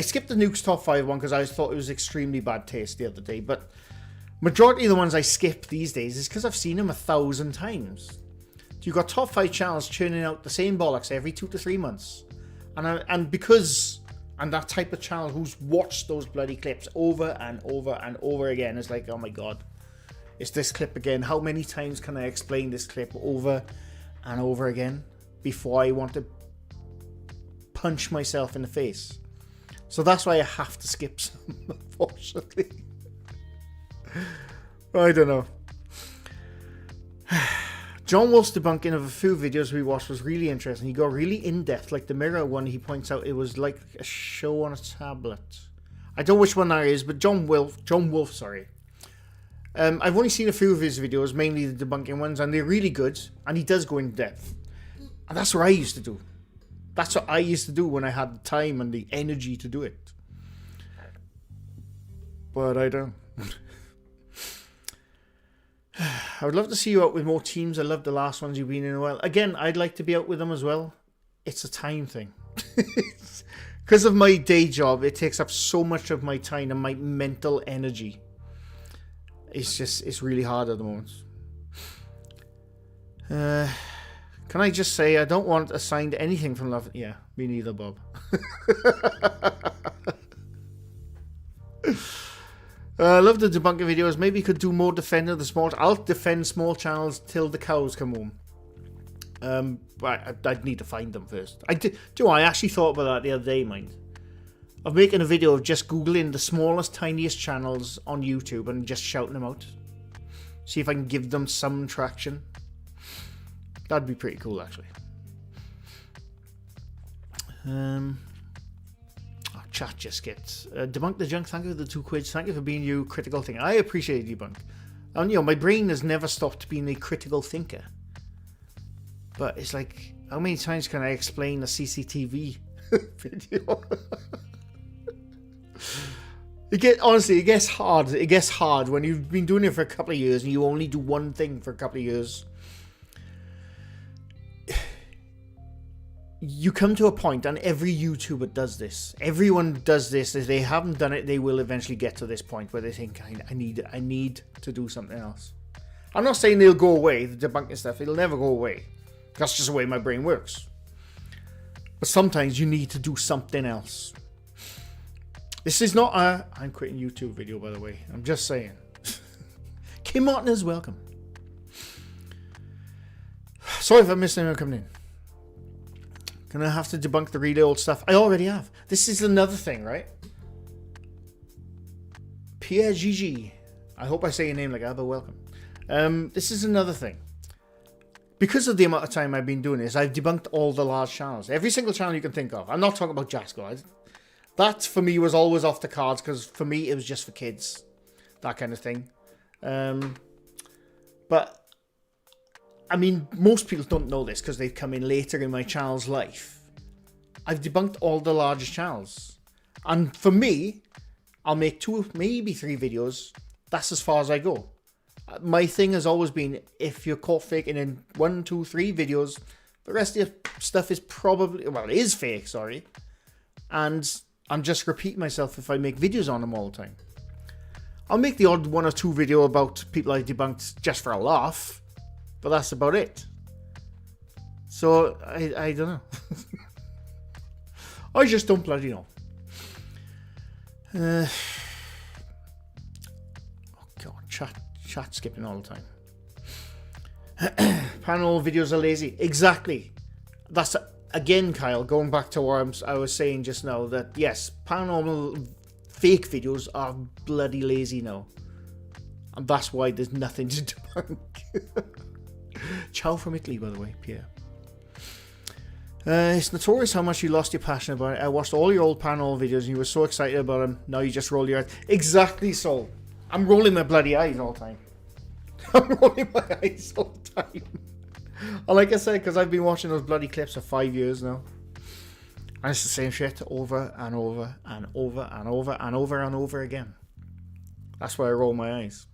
skipped the Nuke's Top 5 one because I thought it was extremely bad taste the other day. But majority of the ones I skip these days is because I've seen them 1,000 times. You've got top 5 channels churning out the same bollocks every 2 to 3 months. And because I'm that type of channel who's watched those bloody clips over and over and over again, it's like, oh my god, it's this clip again. How many times can I explain this clip over and over again before I want to punch myself in the face? So that's why I have to skip some, unfortunately. I don't know. John Wolf's debunking of a few videos we watched was really interesting. He got really in-depth, like the mirror one. He points out it was like a show on a tablet. I don't know which one that is, but John Wolf, sorry. I've only seen a few of his videos, mainly the debunking ones, and they're really good. And he does go in depth, and that's what I used to do. That's what I used to do when I had the time and the energy to do it. But I don't. I would love to see you out with more teams. I love the last ones you've been in a while. Again, I'd like to be out with them as well. It's a time thing. Because of my day job, it takes up so much of my time and my mental energy. It's really hard at the moment. Can I just say I don't want assigned anything from love? Yeah, me neither, Bob. I love the debunking videos. Maybe you could do more defending of the small. I'll defend small channels till the cows come home. But I'd need to find them first. I actually thought about that the other day, mind. of making a video of just Googling the smallest, tiniest channels on YouTube and just shouting them out. See if I can give them some traction. That'd be pretty cool, actually. Chat just gets Debunk the Junk. Thank you for the 2 quids. Thank you for being you critical thinker. I appreciate it, Debunk. And you know, my brain has never stopped being a critical thinker. But it's like, how many times can I explain a CCTV video? Honestly, it gets hard. It gets hard when you've been doing it for a couple of years and you only do one thing for a couple of years. You come to a point, and every YouTuber does this. Everyone does this. If they haven't done it, they will eventually get to this point where they think, I need to do something else. I'm not saying they'll go away, the debunking stuff. It'll never go away. That's just the way my brain works. But sometimes you need to do something else. This is not a I'm quitting YouTube video, by the way. I'm just saying. Kim Martin is welcome. Sorry if I missed anyone coming in. Gonna have to debunk the really old stuff. I already have. This is another thing, right? Pierre Gigi. I hope I say your name like that, but welcome. This is another thing. Because of the amount of time I've been doing this, I've debunked all the large channels. Every single channel you can think of. I'm not talking about Jasco. That, for me, was always off the cards, because for me, it was just for kids. That kind of thing. But I mean, most people don't know this because they've come in later in my channel's life. I've debunked all the largest channels. And for me, I'll make 2, maybe 3 videos. That's as far as I go. My thing has always been, if you're caught faking in 1, 2, 3 videos, the rest of your stuff is probably, well, it is fake, sorry. And I'm just repeating myself if I make videos on them all the time. I'll make the odd 1 or 2 video about people I debunked just for a laugh. But that's about it. So, I don't know. I just don't bloody know. Oh God, chat skipping all the time. Paranormal videos are lazy. Exactly. That's, again, Kyle, going back to what I was saying just now, that yes, paranormal fake videos are bloody lazy now. And that's why there's nothing to debunk. Ciao from Italy, by the way, Pierre. It's notorious how much you lost your passion about it. I watched all your old paranormal videos and you were so excited about them. Now you just roll your eyes. Exactly so. I'm rolling my bloody eyes all the time. I'm rolling my eyes all the time. And like I said, because I've been watching those bloody clips for 5 years now. And it's the same shit over and over and over and over and over and over again. That's why I roll my eyes.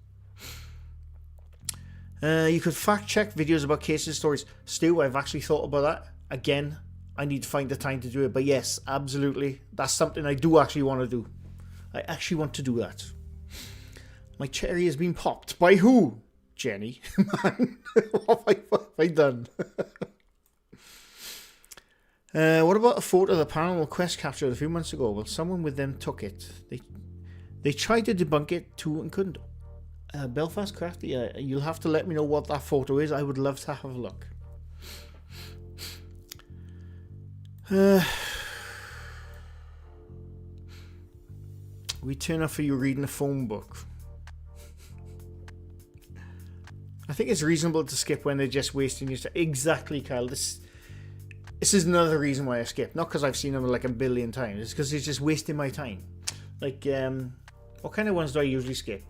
You could fact check videos about cases, stories. Stu, I've actually thought about that. Again, I need to find the time to do it. But yes, absolutely. That's something I do actually want to do. I actually want to do that. My cherry has been popped. By who? Jenny. Man, what have I done? What about a photo of the Paranormal Quest captured a few months ago? Well, someone with them took it. They tried to debunk it too and couldn't. Belfast Crafty, you'll have to let me know what that photo is. I would love to have a look. We turn off for you reading a phone book. I think it's reasonable to skip when they're just wasting your time. Exactly, Kyle. This is another reason why I skip. Not because I've seen them like a billion times. It's because it's just wasting my time. Like, what kind of ones do I usually skip?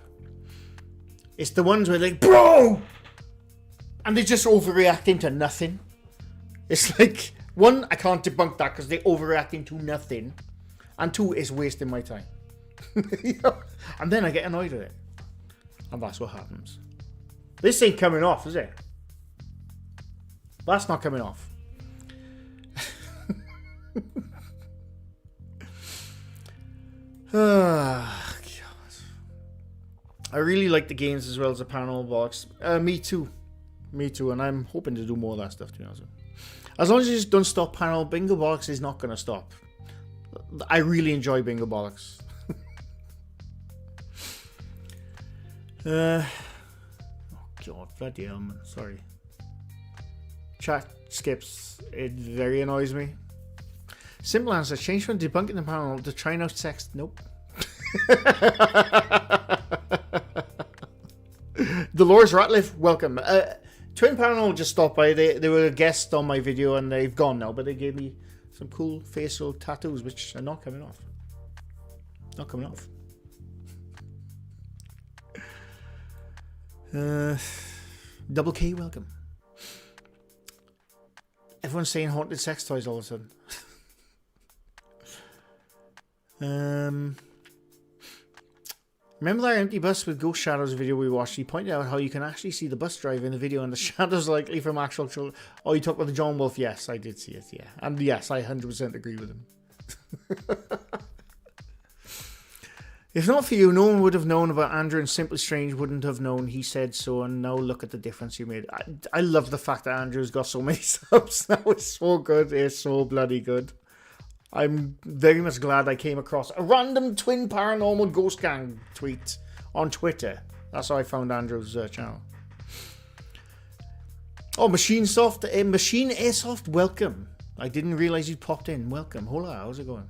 It's the ones where like, bro! And they're just overreacting to nothing. It's like, 1, I can't debunk that because they're overreacting to nothing. And 2, it's wasting my time. And then I get annoyed with it. And that's what happens. This ain't coming off, is it? That's not coming off. I really like the games as well as the Paranormal box. Me too, and I'm hoping to do more of that stuff, to be honest. As long as you just don't stop Paranormal, Bingo Bollocks is not going to stop. I really enjoy Bingo Bollocks. Oh God, bloody hell, man. Sorry. Chat skips. It very annoys me. Simple answer. Change from debunking the paranormal to trying out sex. Nope. Dolores Ratliff, welcome. Twin Paranormal just stopped by. They were a guest on my video and they've gone now, but they gave me some cool facial tattoos which are not coming off. Not coming off. Double K, welcome. Everyone's saying haunted sex toys all of a sudden. Remember that empty bus with ghost shadows video we watched? He pointed out how you can actually see the bus driver in the video and the shadows likely from actual children. Oh, you talked about the John Wolf? Yes, I did see it, yeah. And yes, I 100% agree with him. If not for you, no one would have known about Andrew, and Simply Strange wouldn't have known. He said so, and now look at the difference you made. I love the fact that Andrew's got so many subs now. It's so good. It's so bloody good. I'm very much glad I came across a random Twin Paranormal Ghost Gang tweet on Twitter. That's how I found Andrew's channel. Oh, Machine Airsoft, welcome. I didn't realize you popped in. Welcome. Hola, how's it going?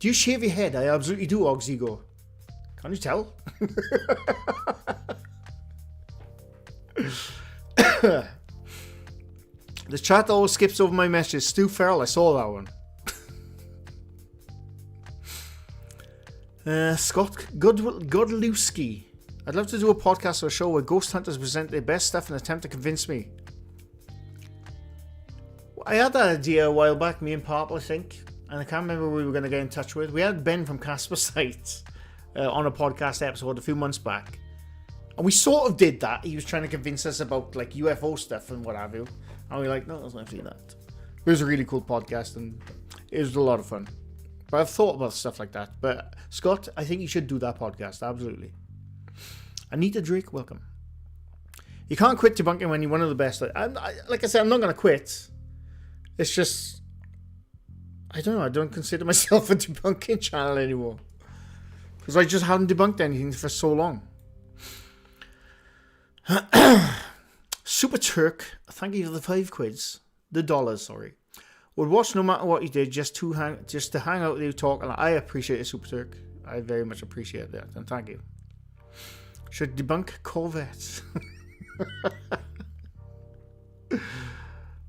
Do you shave your head? I absolutely do, Ogzigo. Can't you tell? The chat always skips over my messages. Stu Farrell, I saw that one. Scott Godlewski. I'd love to do a podcast or a show where ghost hunters present their best stuff in an attempt to convince me. I had that idea a while back, me and Pop, I think. And I can't remember who we were going to get in touch with. We had Ben from Casper Sites on a podcast episode a few months back. And we sort of did that. He was trying to convince us about like UFO stuff and what have you. And we were like, no, there's nothing that. It was a really cool podcast and it was a lot of fun. But I've thought about stuff like that. But Scott, I think you should do that podcast. Absolutely. Anita Drake, welcome. You can't quit debunking when you're one of the best. Like I said, I'm not going to quit. It's just, I don't know. I don't consider myself a debunking channel anymore. Because I just haven't debunked anything for so long. Super Turk, thank you for the $5. The dollars, sorry. Would watch no matter what you did, just to hang out with you, talk. And I appreciate it, Super Turk. I very much appreciate that, and thank you. Should debunk Corvettes.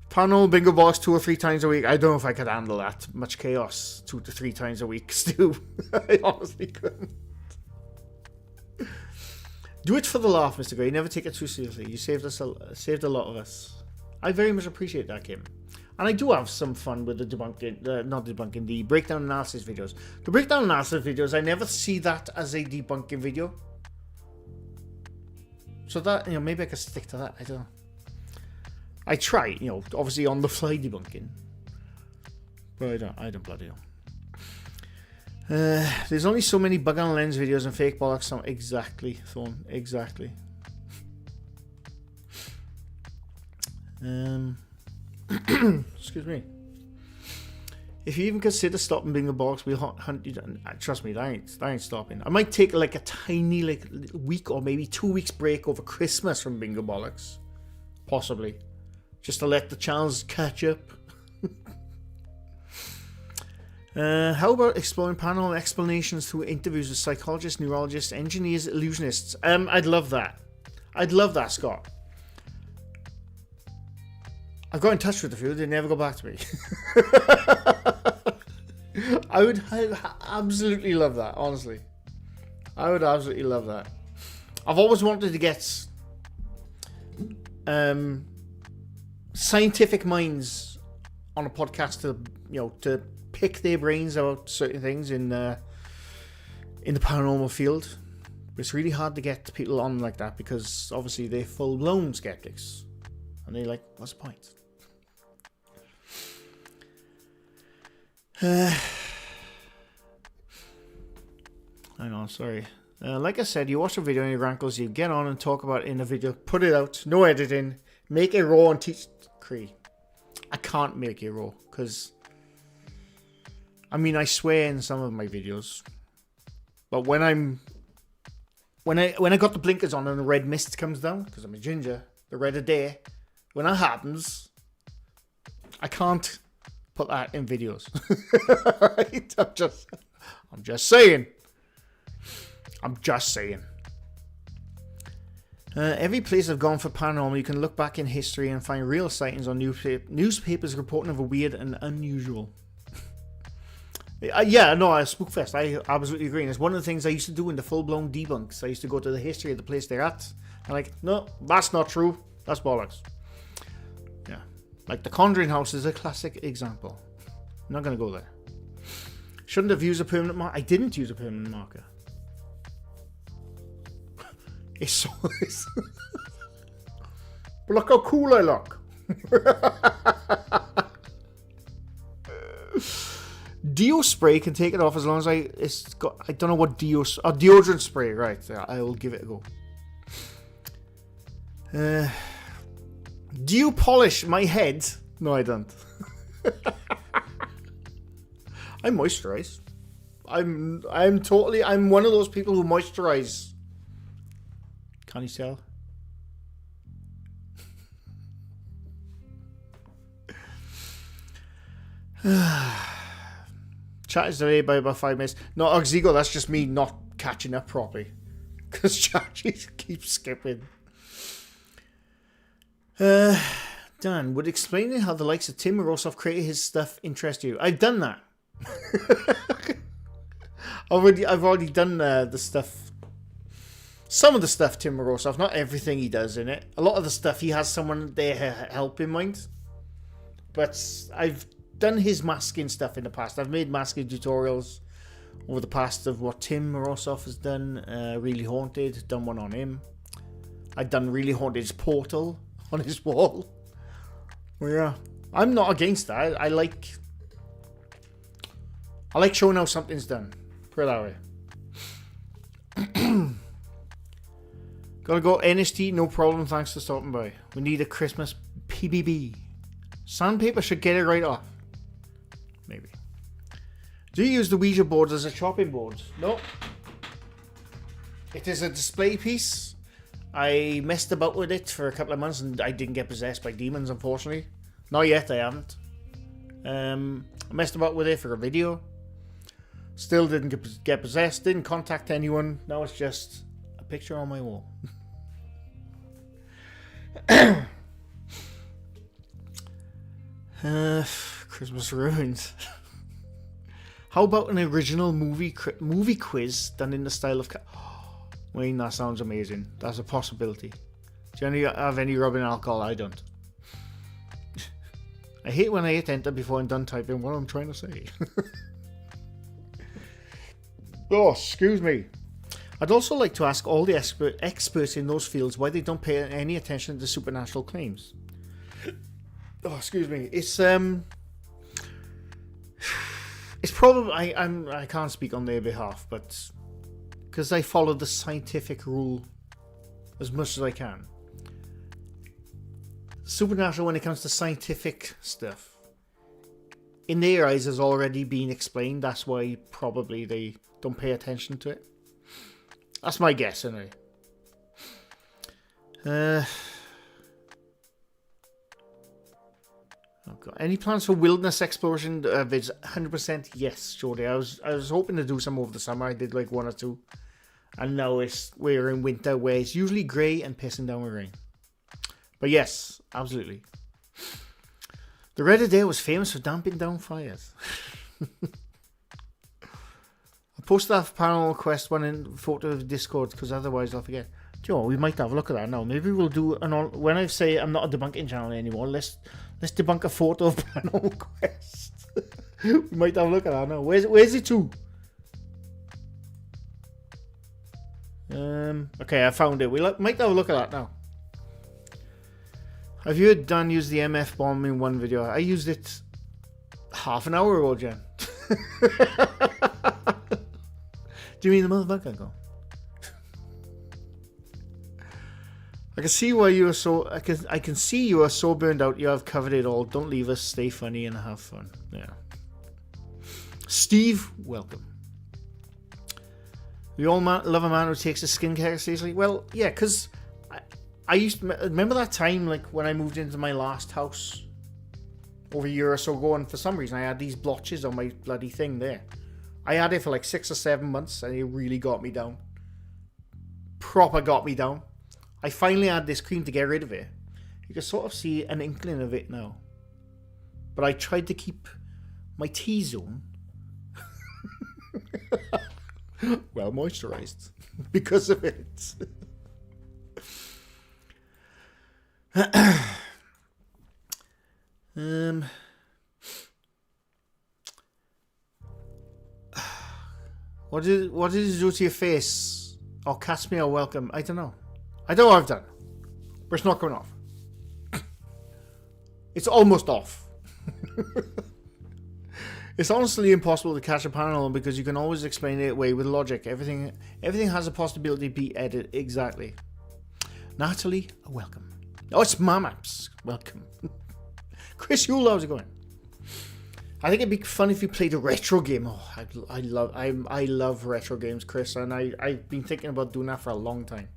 Paranormal bingo box 2 or 3 times a week. I don't know if I could handle that much chaos 2 to 3 times a week, Stu. I honestly couldn't. Do it for the laugh, Mr. Gray. Never take it too seriously. You saved a lot of us. I very much appreciate that, Kim. And I do have some fun with the the breakdown analysis videos. The breakdown analysis videos, I never see that as a debunking video. So that, maybe I could stick to that. I don't know. I try, obviously on the fly debunking. But I don't bloody know. There's only so many bug on lens videos and fake bollocks. Exactly, Thorn. Exactly. Excuse me. If you even consider stopping bingo bollocks, we'll hunt you down. Trust me, that ain't stopping. I might take like a tiny week or maybe 2 weeks break over Christmas from bingo bollocks. Possibly. Just to let the channels catch up. How about exploring paranormal explanations through interviews with psychologists, neurologists, engineers, illusionists? I'd love that. I'd love that, Scott. I've got in touch with a few. They never go back to me. I would absolutely love that, honestly. I would absolutely love that. I've always wanted to get scientific minds on a podcast to pick their brains about certain things in the paranormal field. But it's really hard to get people on like that because obviously they're full-blown skeptics. And they're like, what's the point? I know, sorry. Like I said, you watch a video on your ankles, you get on and talk about it in a video, put it out, no editing, make it raw and teach Cree. I can't make it raw, because I swear in some of my videos. But when I got the blinkers on and the red mist comes down, because I'm a ginger, the red are there, when that happens, I can't put that in videos. Right? I'm just saying. Every place I've gone for paranormal, you can look back in history and find real sightings on newspapers reporting of a weird and unusual. Yeah, no, Spookfest, I absolutely agree. And it's one of the things I used to do in the full-blown debunks. I used to go to the history of the place they're at. And like, no, that's not true. That's bollocks. Yeah. Like the Conjuring House is a classic example. I'm not going to go there. Shouldn't have used a permanent marker. I didn't use a permanent marker. It's so... But look how cool I look. Deo spray can take it off as long as I don't know what deodorant spray, right? I will give it a go. Do you polish my head? No, I don't. I moisturize. I'm one of those people who moisturize. Can you tell? Chat is delayed by about 5 minutes. No, Oxigo, that's just me not catching up properly. Because chat keeps skipping. Dan, would explaining how the likes of Tim Morosoff created his stuff interest you? I've done that. I've already done the stuff. Some of the stuff Tim Morosoff, not everything he does in it. A lot of the stuff he has someone there help in mind. But I've done his masking stuff in the past. I've made masking tutorials over the past of what Tim Morosoff has done. Really Haunted, done one on him. I've done Really Haunted's portal on his wall. Well, yeah, I'm not against that. I like showing how something's done. Put it that way. Gotta go NST, no problem, thanks for stopping by. We need a Christmas PBB. Sandpaper should get it right off. Maybe. Do you use the Ouija board as a chopping board? No. It is a display piece. I messed about with it for a couple of months and I didn't get possessed by demons, unfortunately. Not yet, I haven't. I messed about with it for a video. Still didn't get possessed, didn't contact anyone. Now it's just a picture on my wall. Christmas ruins. How about an original movie quiz done in the style of... Wayne, that sounds amazing. That's a possibility. Do you have any rubbing alcohol? I don't. I hate when I hit enter before I'm done typing what I'm trying to say. Oh, excuse me. I'd also like to ask all the experts in those fields why they don't pay any attention to supernatural claims. Oh, excuse me. It's probably I can't speak on their behalf, but because I follow the scientific rule as much as I can. Supernatural, when it comes to scientific stuff, in their eyes has already been explained. That's why probably they don't pay attention to it. That's my guess, anyway. Oh God. Any plans for wilderness exploration? It's 100% yes, Jordy. I was hoping to do some over the summer. I did like one or two, and now we're in winter where it's usually grey and pissing down with rain. But yes, absolutely. The Reddit there was famous for damping down fires. I posted that Paranormal Quest one in photo of Discord because otherwise I'll forget. Do you know what? We might have a look at that now. Maybe we'll do when I say I'm not a debunking channel anymore. Let's debunk a photo of Paranormal Quest. We might have a look at that now. Where's it to? Okay, I found it. We might have a look at that now. Have you heard Dan use the MF bomb in one video? I used it half an hour ago, Jen. Do you mean the motherfucker? Go. I can see why you are so. I can see you are so burned out. You have covered it all. Don't leave us. Stay funny and have fun. Yeah. Steve, welcome. We all love a man who takes his skincare seriously. Well, yeah, because I used to remember that time, like when I moved into my last house. over a year or so ago, and for some reason I had these blotches on my bloody thing there. I had it for like 6 or 7 months, and it really got me down. Proper got me down. I finally had this cream to get rid of it. You can sort of see an inkling of it now. But I tried to keep my T-zone well moisturized because of it. What did it do to your face? Oh, cast me or welcome? I don't know. I don't know what I've done. But it's not going off. It's almost off. It's honestly impossible to catch a paranormal because you can always explain it away with logic. Everything has a possibility to be edited exactly. Natalie, welcome. Oh, it's Mamaps. Welcome. Chris Yule, how's it going? I think it'd be fun if you played a retro game. Oh, I love retro games, Chris, and I've been thinking about doing that for a long time.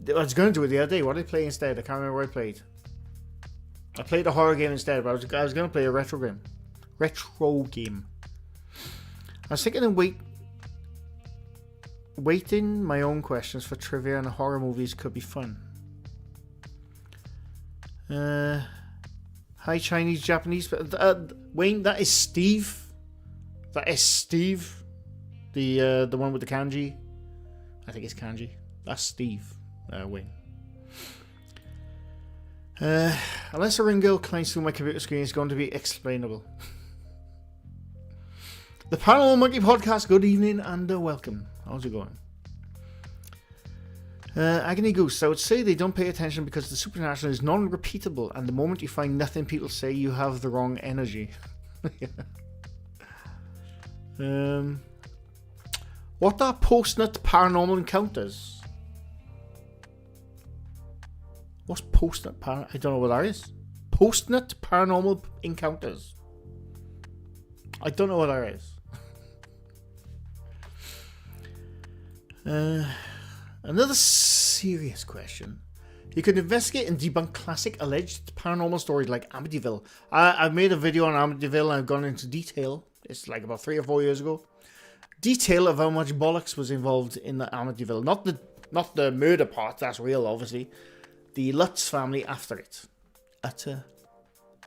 I was going to do it the other day. What did I play instead? I can't remember what I played. I played a horror game instead, but I was going to play a retro game. I was thinking of waiting my own questions for trivia and horror movies could be fun. Hi, Chinese, Japanese. Wayne, that is Steve. That is Steve. The one with the kanji. I think it's kanji. That's Steve. Wayne. Unless a ring girl climbs through my computer screen, it's going to be explainable. The Paranormal Monkey Podcast, good evening and welcome. How's it going? Agony Goose, I would say they don't pay attention because the supernatural is non-repeatable, and the moment you find nothing, people say you have the wrong energy. What are post-nut paranormal encounters? What's post-nut paranormal? I don't know what that is. Post-nut paranormal encounters. I don't know what that is. Another serious question. You could investigate and debunk classic alleged paranormal stories like Amityville. I've made a video on Amityville and I've gone into detail. It's like about 3 or 4 years ago. Detail of how much bollocks was involved in the Amityville. Not the murder part, that's real obviously. The Lutz family after it. Utter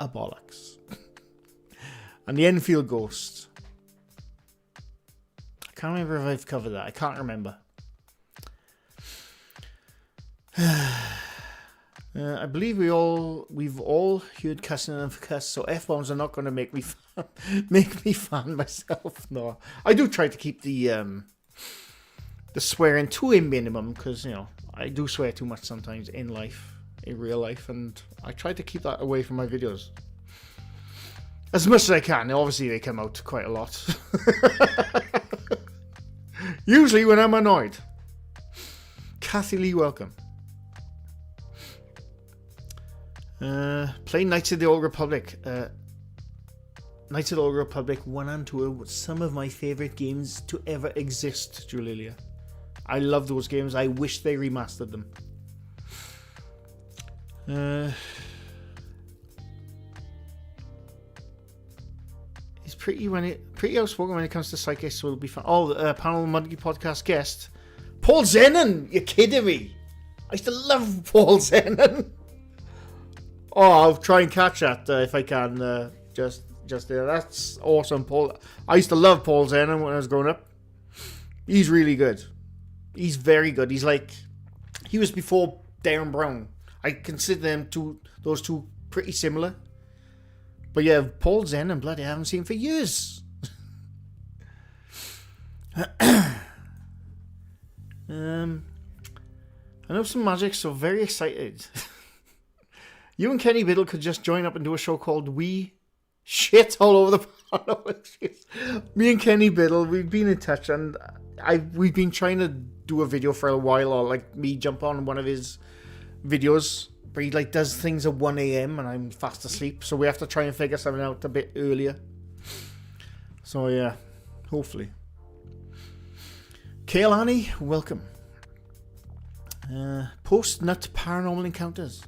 a bollocks. And the Enfield ghost. I can't remember if I've covered that. I can't remember. I believe we've all heard cussing and cuss, so F-bombs are not going to make me fan myself. No, I do try to keep the swearing to a minimum because I do swear too much sometimes in real life, and I try to keep that away from my videos as much as I can. Obviously, they come out quite a lot. Usually when I'm annoyed. Kathy Lee, welcome. Play Knights of the Old Republic. Knights of the Old Republic 1 and 2 are some of my favourite games to ever exist, Julilia. I love those games. I wish they remastered them. He's pretty outspoken when it comes to psychics, so it'll be fun. Oh, Paranormal Monkey Podcast guest Paul Zenon. You're kidding me? I used to love Paul Zenon. Oh, I'll try and catch that if I can. Just there. That's awesome, Paul. I used to love Paul Zenon when I was growing up. He's really good. He's very good. He was before Darren Brown. I consider those two pretty similar. But yeah, Paul Zenon, bloody, I haven't seen for years. I know some magic, so very excited. You and Kenny Biddle could just join up and do a show called We Shit All Over the Paranormal. Me and Kenny Biddle, we've been in touch, and we've been trying to do a video for a while, or like me jump on one of his videos, but he does things at 1 a.m. and I'm fast asleep, so we have to try and figure something out a bit earlier. So yeah, hopefully. Kaylani, welcome. Post-nut paranormal encounters.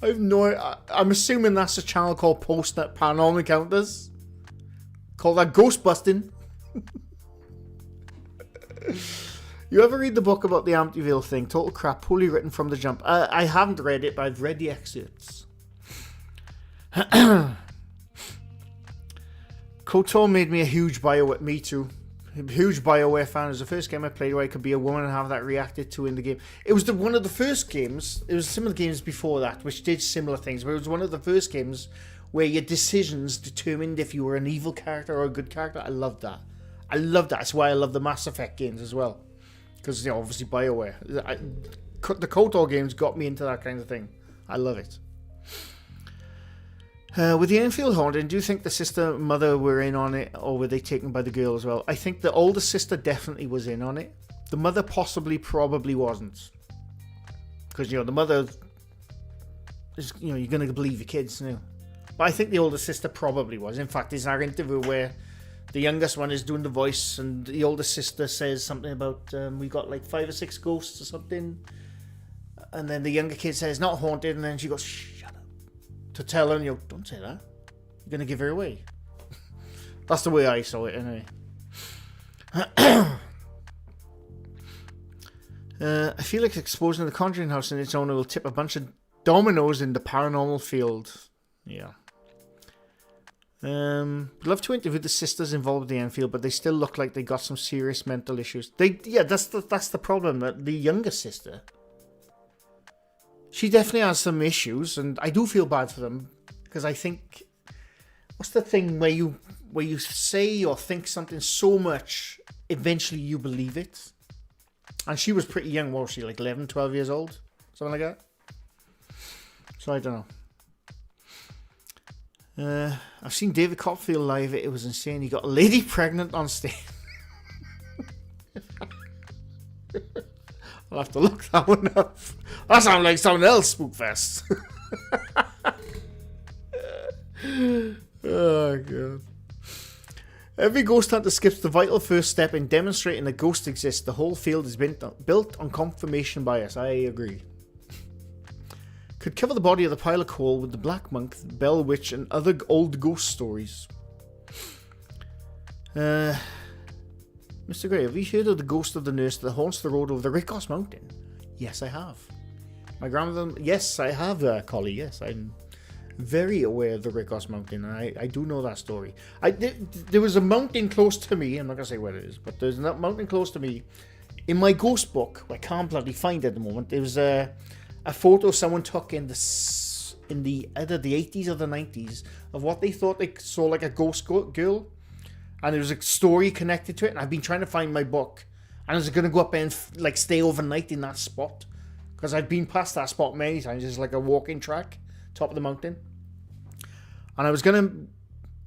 I've no. I'm assuming that's a channel called Postnet Paranormal Encounters. Call that ghost busting. You ever read the book about the Amityville thing? Total crap, poorly written from the jump. I haven't read it, but I've read the excerpts. KOTOR made me a huge BioWare. Me too. A huge BioWare fan. It was the first game I played where I could be a woman and have that reacted to in the game. It was one of the first games. It was some of the games before that which did similar things, but it was one of the first games where your decisions determined if you were an evil character or a good character. I loved that. That's why I love the Mass Effect games as well. Because, obviously BioWare. The KOTOR games got me into that kind of thing. I love it. With the Enfield haunting, do you think the sister mother were in on it, or were they taken by the girl as well? I think the older sister definitely was in on it. The mother probably wasn't. Because, the mother is, you're going to believe your kids now. But I think the older sister probably was. In fact, there's our interview where the youngest one is doing the voice, and the older sister says something about, we got like 5 or 6 ghosts or something. And then the younger kid says, not haunted, and then she goes, shut up. To tell her, don't say that. You're going to give her away. That's the way I saw it, anyway. I feel like exposing the Conjuring house and its owner will tip a bunch of dominoes in the paranormal field. Yeah. Would love to interview the sisters involved with the Enfield, but they still look like they got some serious mental issues. That's the problem. That the younger sister, she definitely has some issues, and I do feel bad for them because I think, what's the thing where you say or think something so much, eventually you believe it. And she was pretty young. What was she, like 11, 12 years old, something like that? So I don't know. I've seen David Copperfield live. It was insane. He got a lady pregnant on stage. I'll have to look that one up. That sounds like something else, Spookfest. Oh, God. Every ghost hunter skips the vital first step in demonstrating a ghost exists. The whole field is built on confirmation bias. I agree. Could cover the body of the pile of coal with the Black Monk, the Bell Witch, and other old ghost stories. Mr. Gray, have you heard of the ghost of the nurse that haunts the road over the Ricos Mountain? Yes, I have. My grandmother... Yes, I have, Collie. Yes, I'm very aware of the Ricos Mountain. I do know that story. There was a mountain close to me. I'm not going to say where it is, but there's a mountain close to me. In my ghost book, I can't bloody find it at the moment, there was a photo someone took in the either the 80s or the 90s of what they thought they saw like a ghost girl. And there was a story connected to it. And I've been trying to find my book. And I was going to go up and stay overnight in that spot. Because I've been past that spot many times. It's like a walking track, top of the mountain. And I was going to,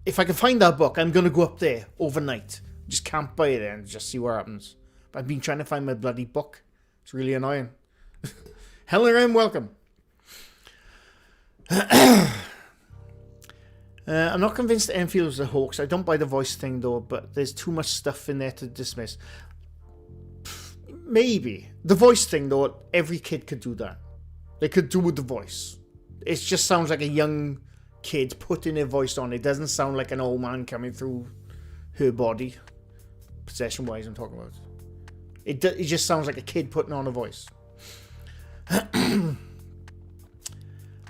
if I can find that book, I'm going to go up there overnight. Just camp by there and just see what happens. But I've been trying to find my bloody book. It's really annoying. Helen M, welcome. I'm not convinced that Enfield was a hoax. I don't buy the voice thing though, but there's too much stuff in there to dismiss. Maybe. The voice thing though, every kid could do that. They could do with the voice. It just sounds like a young kid putting their voice on. It doesn't sound like an old man coming through her body. Possession wise, I'm talking about. It just sounds like a kid putting on a voice. I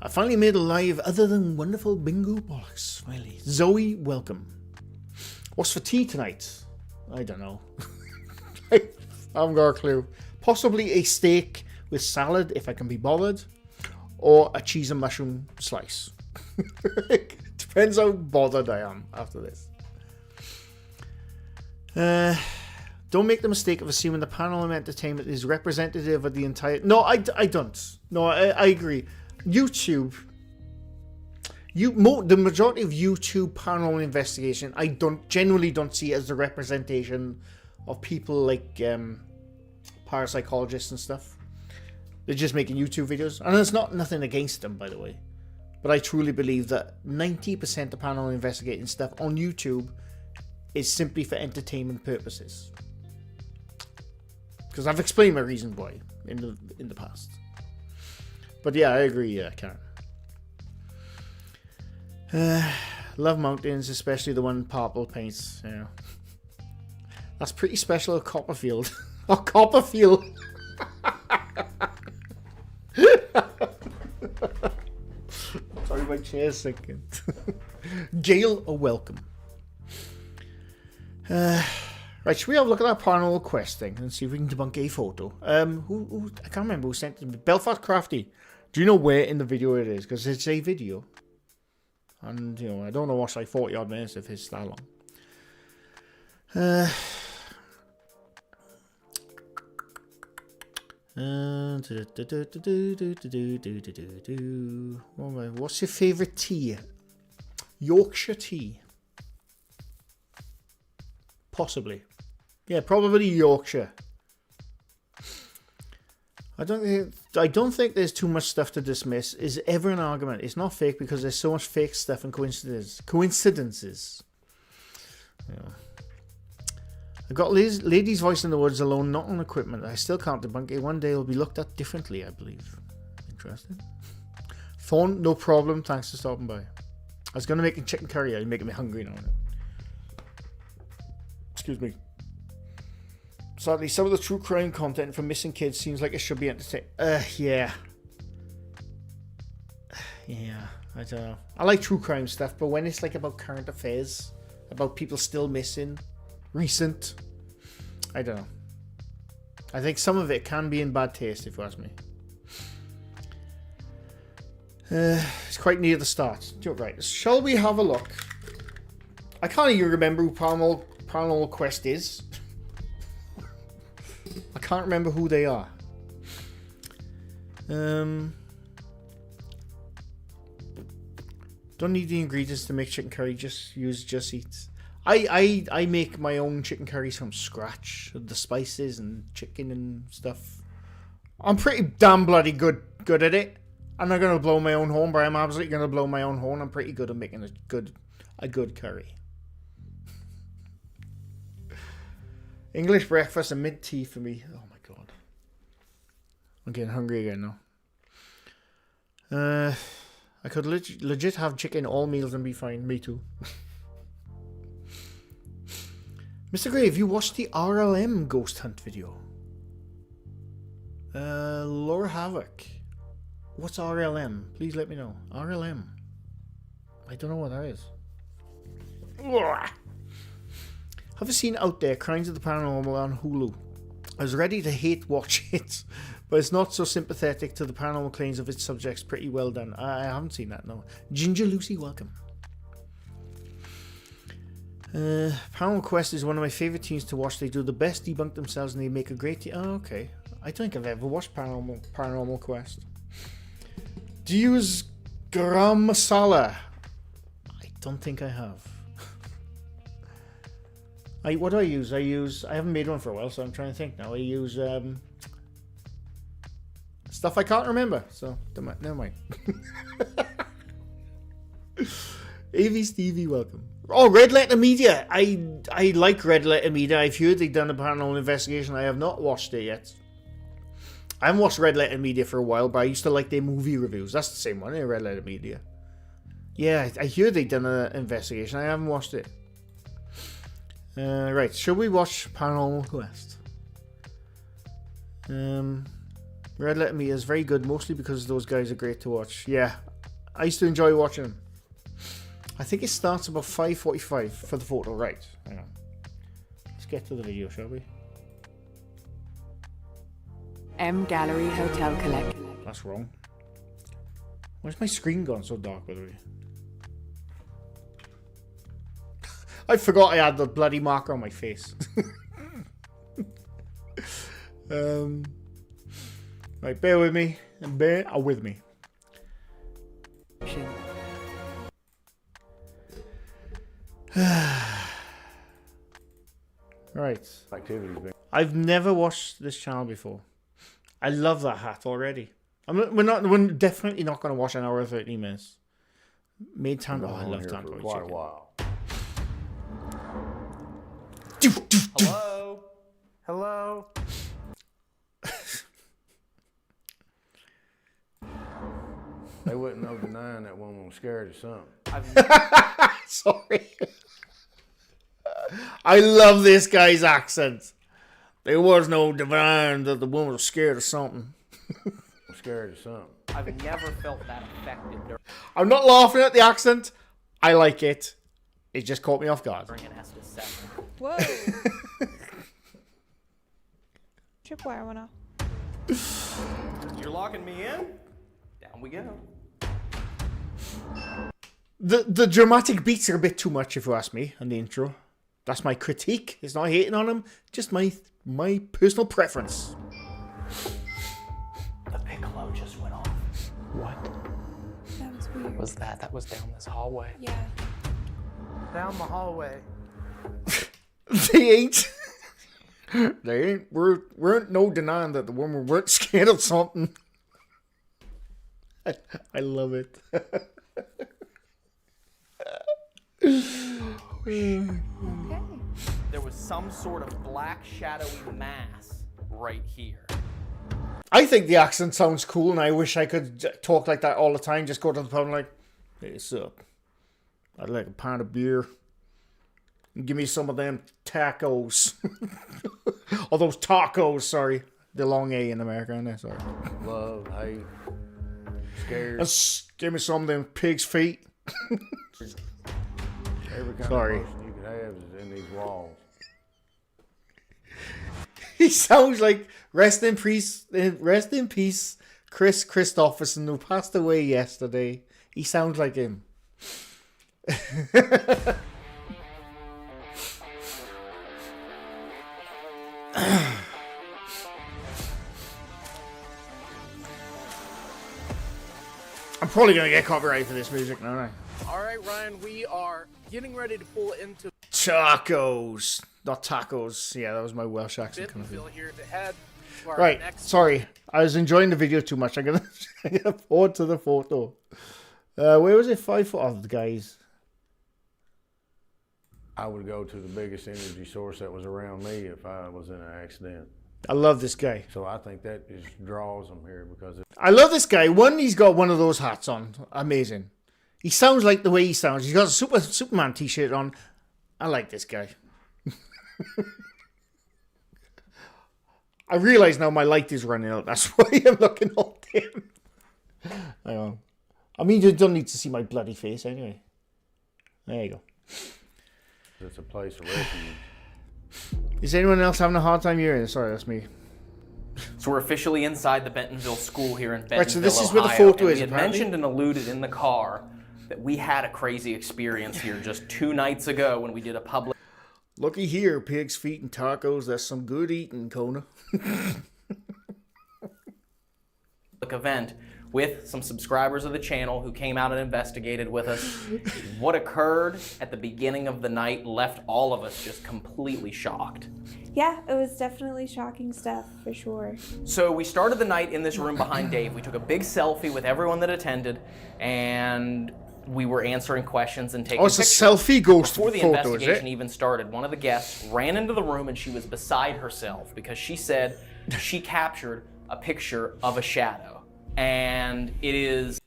finally made a live other than wonderful bingo bollocks. Smiley. Zoe, welcome. What's for tea tonight? I don't know. I haven't got a clue. Possibly a steak with salad if I can be bothered. Or a cheese and mushroom slice. Depends how bothered I am after this. Don't make the mistake of assuming the paranormal entertainment is representative of the entire... No, I don't. No, I agree. YouTube... the majority of YouTube paranormal investigation, I generally don't see as the representation of people like parapsychologists and stuff. They're just making YouTube videos. And there's nothing against them, by the way. But I truly believe that 90% of paranormal investigating stuff on YouTube is simply for entertainment purposes. Because I've explained my reason why in the past. But yeah, I agree, Karen. Love mountains, especially the one purple paints. Yeah. That's pretty special at Copperfield. Oh, Copperfield! Sorry, my chair's sinking. Jail or welcome. Right, should we have a look at that paranormal quest thing and see if we can debunk a photo? Who I can't remember who sent it to me. Belfast Crafty. Do you know where in the video it is? Because it's a video. And, you know, I don't know what's like 40 odd minutes if it's that long. What's your favourite tea? Yorkshire tea. Possibly. Yeah, probably Yorkshire. I don't think there's too much stuff to dismiss. Is ever an argument? It's not fake because there's so much fake stuff and coincidences. Yeah. I got Lady's Voice in the Woods alone, not on equipment. I still can't debunk it. One day it'll be looked at differently, I believe. Interesting. Thorn, no problem. Thanks for stopping by. I was going to make a chicken curry. You're making me hungry now. Excuse me. Sadly, some of the true crime content from missing kids seems like it should be entertaining. Yeah. Yeah, I don't know. I like true crime stuff, but when it's like about current affairs, about people still missing, recent, I don't know. I think some of it can be in bad taste, if you ask me. It's quite near the start. Right, shall we have a look? I can't even remember who Paranormal Quest is. I can't remember who they are. Don't need the ingredients to make chicken curry. Just eat. I make my own chicken curries from scratch. The spices and chicken and stuff. I'm pretty damn bloody good at it. I'm not gonna blow my own horn, but I'm absolutely gonna blow my own horn. I'm pretty good at making a good curry. English breakfast and mint tea for me. Oh my god. I'm getting hungry again now. I could legit have chicken all meals and be fine. Me too. Mr. Gray, have you watched the RLM ghost hunt video? Laura Havoc. What's RLM? Please let me know. RLM. I don't know what that is. Have you seen Out There, Crimes of the Paranormal on Hulu? I was ready to hate watch it, but it's not so sympathetic to the paranormal claims of its subjects. Pretty well done. I haven't seen that, no. Ginger Lucy, welcome. Paranormal Quest is one of my favourite teams to watch. They do the best debunk themselves and they make a great team. Oh, okay. I don't think I've ever watched Paranormal Quest. Do you use garam masala? I don't think I have. What do I use? I haven't made one for a while, so I'm trying to think now. I use stuff I can't remember, so never mind. AV Stevie, welcome. Oh, Red Letter Media. I like Red Letter Media. I've heard they've done a paranormal investigation. I have not watched it yet. I haven't watched Red Letter Media for a while, but I used to like their movie reviews. That's the same one, Red Letter Media. Yeah, I hear they've done an investigation. I haven't watched it. Right, should we watch Paranormal Quest? Red Letter Media is very good, mostly because those guys are great to watch. Yeah, I used to enjoy watching them. I think it starts about 5:45 for the photo. Right, hang on. Let's get to the video, shall we? M Gallery Hotel Collect. That's wrong. Why's my screen gone so dark, by the way? I forgot I had the bloody marker on my face. Right, bear with me. And bear with me. Right. I've never watched this channel before. I love that hat already. We're definitely not going to watch an hour and 30 minutes. Made time. Oh, I love Tandoori Chicken. While. Hello? Hello? They wouldn't know denying that woman was scared of something. Sorry. I love this guy's accent. There was no denying that the woman was scared of something. Scared of something. I've never felt that affected I'm not laughing at the accent. I like it. It just caught me off guard. during an Estes session. Whoa. Tripwire went off. You're locking me in? Down we go. The dramatic beats are a bit too much, if you ask me, on the intro. That's my critique. It's not hating on him. Just my personal preference. The piccolo just went off. What That was weird. was that? That was down this hallway. Yeah. Down the hallway. They ain't. They ain't. Weren't no denying that the woman weren't scared of something. I love it. Okay. There was some sort of black shadowy mass right here. I think the accent sounds cool, and I wish I could talk like that all the time. Just go to the pub and like, hey, what's up? I'd like a pound of beer. And give me some of them tacos. Or those tacos, sorry. The long A in America, isn't it? Sorry. Love, hate, scared. Give me some of them pig's feet. Every kind Sorry. of emotion you could have is in these walls. He sounds like rest in peace, Chris Christopherson, who passed away yesterday. He sounds like him. I'm probably gonna get copyright for this music, no, no. All right, Ryan, we are getting ready to pull into Tacos, not tacos. Yeah, that was my Welsh accent coming through. Bentonville here to head to our Right, next. sorry. I was enjoying the video too much. I'm gonna forward to the photo. Where was it? 5 foot of the guys. I would go to the biggest energy source that was around me if I was in an accident. I love this guy. So I think that just draws them here because I love this guy. One, he's got one of those hats on. Amazing. He sounds like the way he sounds. He's got a Superman t-shirt on. I like this guy. I realize now my light is running out. That's why I'm looking all dim. Hang on. I mean, you don't need to see my bloody face anyway. There you go. it's a place of refuge. Is anyone else having a hard time hearing? Sorry, that's me. So we're officially inside the Bentonville school here in Bentonville, Right, so this is where the Ohio, photo and is, we had apparently. mentioned and alluded in the car that we had a crazy experience here just 2 nights ago when we did a public Looky here, pig's feet and tacos. That's some good eating, Kona. event with some subscribers of the channel who came out and investigated with us. What occurred at the beginning of the night left all of us just completely shocked. Yeah, it was definitely shocking stuff, for sure. So we started the night in this room behind Dave. We took a big selfie with everyone that attended, and we were answering questions and taking Oh, it's pictures. a selfie ghost Before the photo, is investigation it? even started, one of the guests ran into the room and she was beside herself because she said she captured a picture of a shadow. And it is...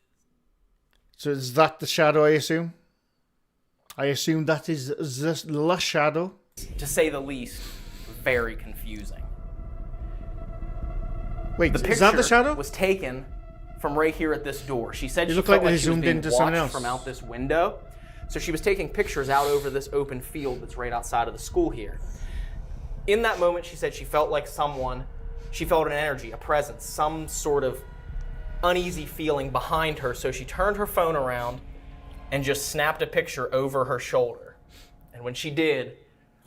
So is that the shadow, I assume? I assume that is the shadow. to say the least, very confusing. Wait, The is that the picture shadow? was taken from right here at this door. She said You she look felt like they like she was zoomed being into someone watched else. from out this window. So she was taking pictures out over this open field that's right outside of the school here. In that moment, she said she felt like she felt an energy, a presence, some sort of uneasy feeling behind her. So she turned her phone around and just snapped a picture over her shoulder. And when she did,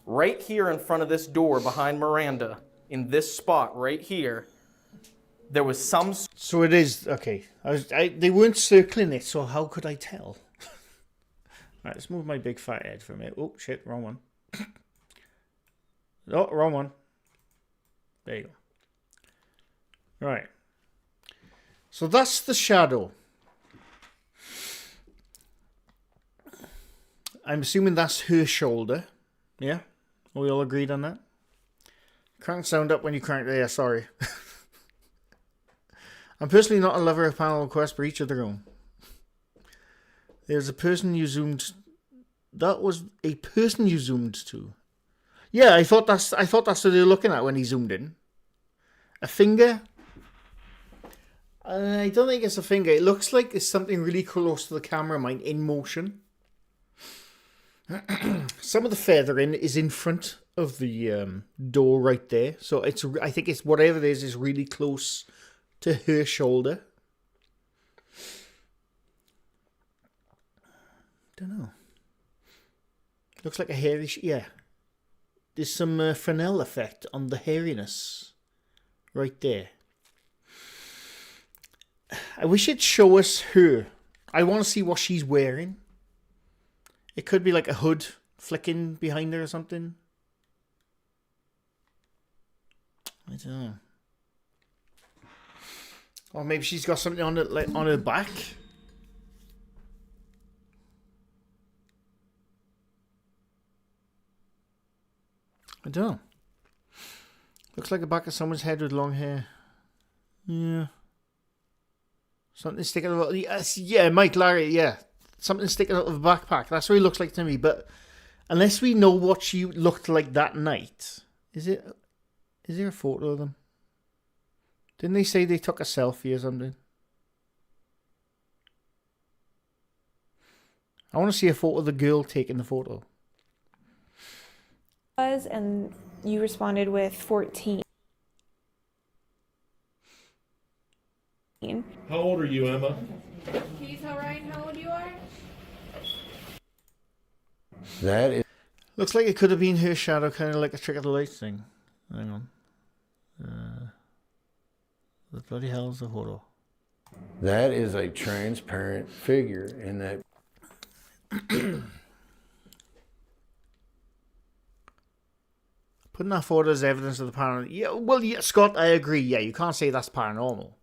right here in front of this door behind Miranda, in this spot right here, there was some... So it is, okay. They weren't circling it, so how could I tell? Right, let's move my big fat head for a minute. Oh, shit, wrong one. Oh, wrong one. There you go. Right. So that's the shadow. I'm assuming that's her shoulder. Yeah? Are we all agreed on that? Crank sound up when you crank. Yeah, sorry. I'm personally not a lover of panel requests, but each of their own. There's a person you zoomed. That was a person you zoomed to. Yeah, I thought that's what they were looking at when he zoomed in. A finger. I don't think it's a finger. It looks like it's something really close to the camera, mine, in motion. Some of the feathering is in front of the door right there. So I think it's whatever it is really close to her shoulder. Don't know. Looks like a hairy... yeah. There's some Fresnel effect on the hairiness. Right there. I wish it'd show us her. I want to see what she's wearing. It could be like a hood flicking behind her or something. I don't know. Or maybe she's got something on it, like on her back. I don't know. Looks like the back of someone's head with long hair. Yeah. Something sticking out. Yes, yeah, Mike, Larry, yeah. Something sticking out of a backpack. That's what he looks like to me. But unless we know what she looked like that night, is there a photo of them? Didn't they say they took a selfie or something? I want to see a photo of the girl taking the photo. And you responded with 14. How old are you, Emma? Can you tell Ryan how old you are? That is. Looks like it could have been her shadow, kind of like a trick of the light thing. Hang on. The bloody hell is the photo? That is a transparent figure in that. Putting that photo as evidence of the paranormal. Yeah, well, yeah, Scott, I agree. Yeah, you can't say that's paranormal.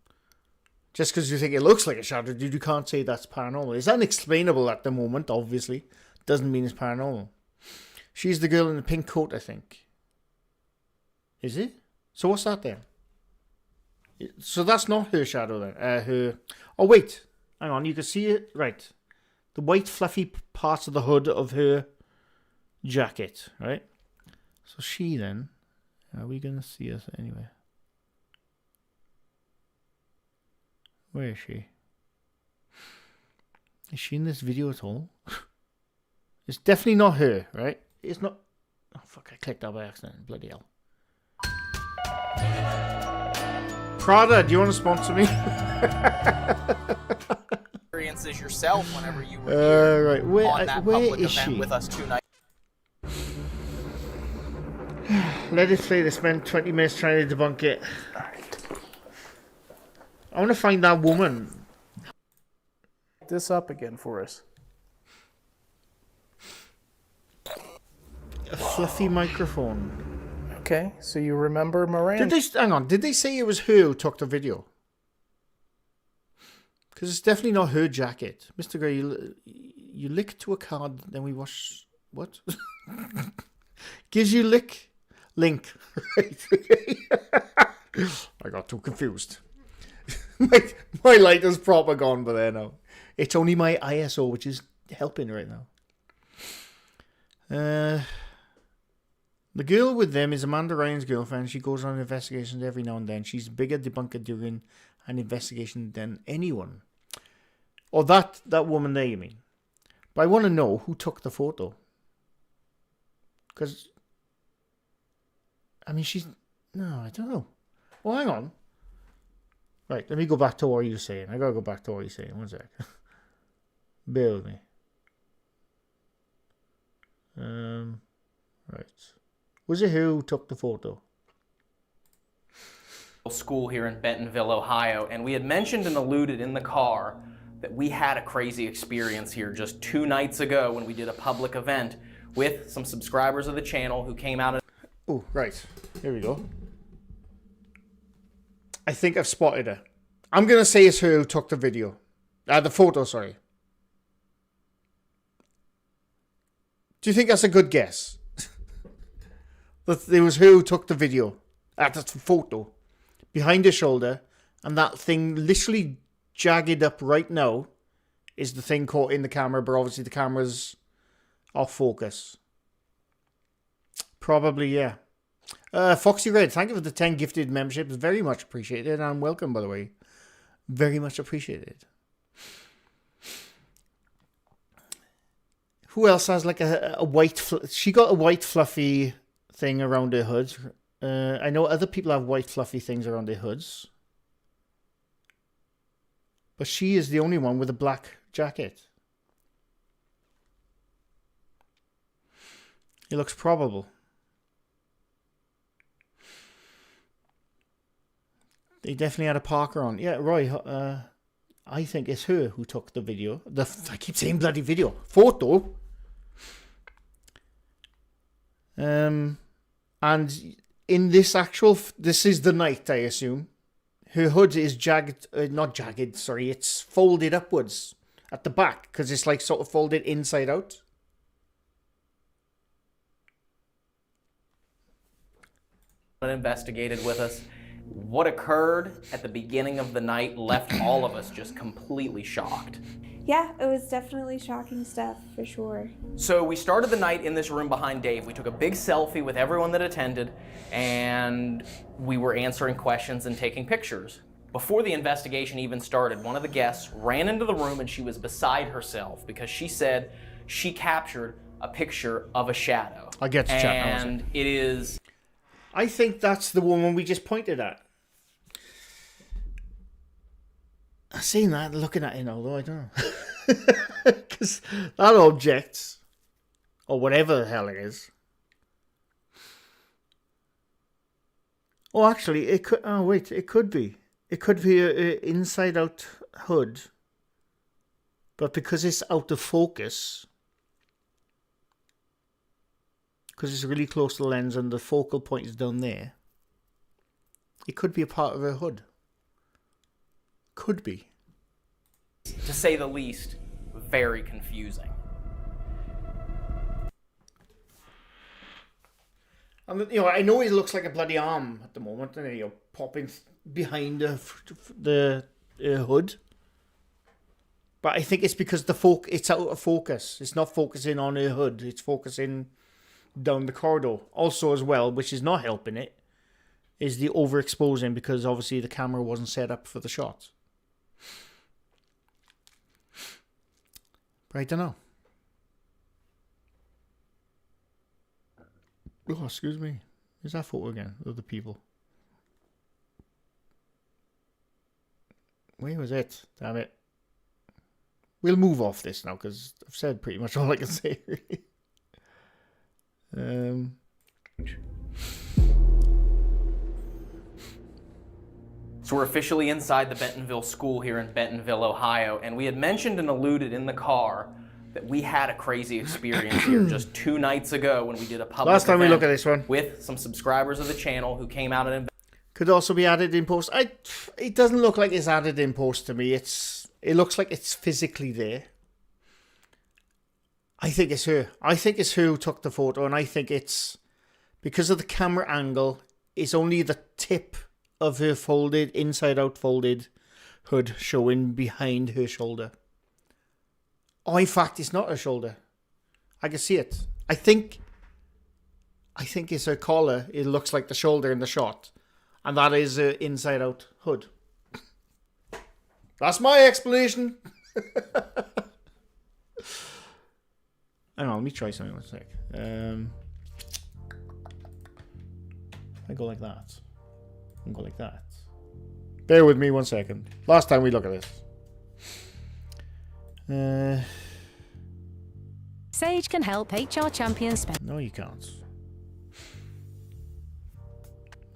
Just because you think it looks like a shadow, you can't say that's paranormal. It's unexplainable at the moment, obviously. Doesn't mean it's paranormal. She's the girl in the pink coat, I think. Is it? So what's that then? So that's not her shadow then. Her. Oh, wait. Hang on, you can see it. Right. The white fluffy parts of the hood of her jacket, right? So she then, are we going to see us anyway? Where is she? Is she in this video at all? It's definitely not her, right? It's not... Oh, fuck, I clicked that by accident. Bloody hell. Prada, do you want to sponsor me? Experiences yourself whenever you were here right. on that Where public is event she? with us 2 nights. Let us say they spent 20 minutes trying to debunk it. I want to find that woman. This up again for us. A fluffy microphone. Okay, so you remember Miranda? Hang on, did they say it was her who took the video? Because it's definitely not her jacket. Mr. Gray, you lick to a card, then we watch... What? Gives you link. Right. I got too confused. my light is proper gone by there now. It's only my ISO which is helping right now. The girl with them is Amanda Ryan's girlfriend. She goes on investigations every now and then. She's a bigger debunker during an investigation than anyone. Or that woman there, you mean? But I want to know who took the photo. Because, I mean, she's... No, I don't know. Well, hang on. Right, let me go back to what you were saying. I gotta go back to what you're saying. One sec. Bear with me. Right. Was it who took the photo? School here in Bentonville, Ohio, and we had mentioned and alluded in the car that we had a crazy experience here just 2 nights ago when we did a public event with some subscribers of the channel who came out. Oh, right. Here we go. I think I've spotted her. I'm going to say it's her who took the video. The photo, sorry. Do you think that's a good guess? That it was her who took the video. That's the photo. Behind her shoulder. And that thing literally jagged up right now is the thing caught in the camera, but obviously the camera's off focus. Probably, yeah. Foxy Red, thank you for the 10 gifted memberships. Very much appreciated, and welcome, by the way. Very much appreciated. Who else has like a white... She got a white fluffy thing around her hood. I know other people have white fluffy things around their hoods. But she is the only one with a black jacket. It looks probable. They definitely had a Parker on. Yeah, Roy, I think it's her who took the video. I keep saying bloody video. Photo. And in this actual... This is the night, I assume. Her hood is jagged... not jagged, sorry. It's folded upwards at the back. Because it's like sort of folded inside out. Investigated with us. What occurred at the beginning of the night left all of us just completely shocked. Yeah, it was definitely shocking stuff, for sure. So we started the night in this room behind Dave. We took a big selfie with everyone that attended, and we were answering questions and taking pictures. Before the investigation even started, one of the guests ran into the room and she was beside herself because she said she captured a picture of a shadow. I get to chat now. And it is... I think that's the woman we just pointed at. I've seen that, looking at it now, though, I don't know. Because that object, or whatever the hell it is. Oh, actually, it could... Oh, wait, it could be. It could be an inside-out hood. But because it's out of focus... Because it's really close to the lens and the focal point is down there. It could be a part of her hood. Could be. To say the least, very confusing. And I know it looks like a bloody arm at the moment, and popping behind the hood. But I think it's because it's out of focus. It's not focusing on her hood. It's focusing down the corridor. Also as well, which is not helping it, is the overexposing because obviously the camera wasn't set up for the shot. But I don't know. Oh, excuse me. Is that photo again of the people? Where was it? Damn it. We'll move off this now because I've said pretty much all I can say. So we're officially inside the Bentonville school here in Bentonville, Ohio, and we had mentioned and alluded in the car that we had a crazy experience here just 2 nights ago when we did a public Last time we event looked at this one with some subscribers of the channel who came out and could also be added in post. It doesn't look like it's added in post to me. It looks like it's physically there. I think it's her. I think it's her who took the photo, and I think it's because of the camera angle. It's only the tip of her folded, inside out folded hood showing behind her shoulder. Oh, in fact, it's not her shoulder. I can see it. I think it's her collar. It looks like the shoulder in the shot. And that is her inside out hood. That's my explanation. Hang on, let me try something. One sec. I go like that. And go like that. Bear with me 1 second. Last time we look at this. Sage can help HR champions spend. No, you can't.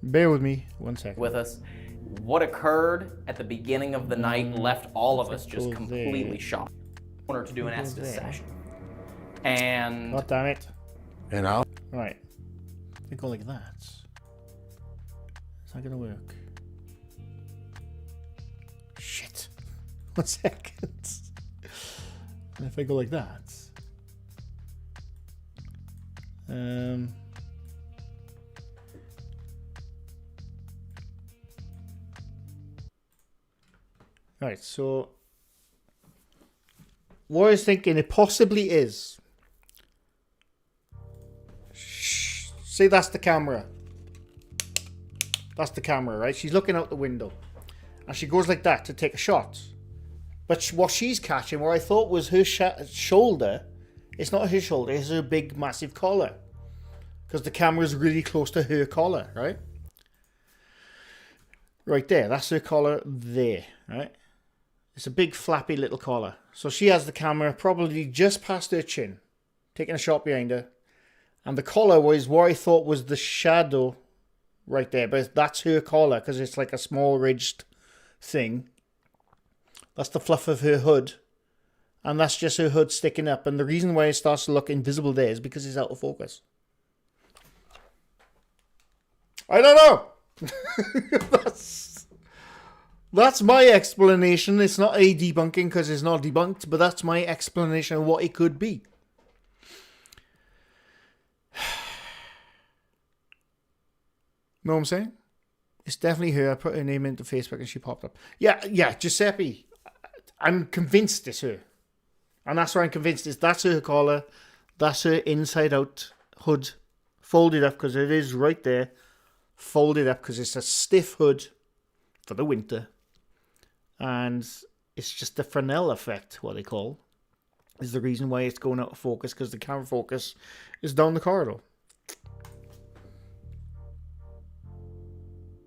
Bear with me 1 second. with us. What occurred at the beginning of the night left all of us just completely shocked. I wanted to do an Estes session. And God damn it. And I'll... Right. If I go like that. It's not gonna work. Shit. 1 second. And if I go like that. Right, so what I was thinking it possibly is. Say that's the camera. That's the camera, right? She's looking out the window. And she goes like that to take a shot. But what she's catching, what I thought was her shoulder, it's not her shoulder, it's her big, massive collar. Because the camera's really close to her collar, right? Right there, that's her collar there, right? It's a big, flappy little collar. So she has the camera probably just past her chin, taking a shot behind her. And the collar was what I thought was the shadow right there. But that's her collar because it's like a small ridged thing. That's the fluff of her hood. And that's just her hood sticking up. And the reason why it starts to look invisible there is because it's out of focus. I don't know. That's my explanation. It's not a debunking because it's not debunked. But that's my explanation of what it could be. Know what I'm saying? It's definitely her. I put her name into Facebook and she popped up. Yeah, Giuseppe. I'm convinced it's her. And that's why I'm convinced that's her collar. That's her inside out hood. Folded up because it is right there. Folded up because it's a stiff hood for the winter. And it's just the Fresnel effect, what they call. Is the reason why it's going out of focus because the camera focus is down the corridor.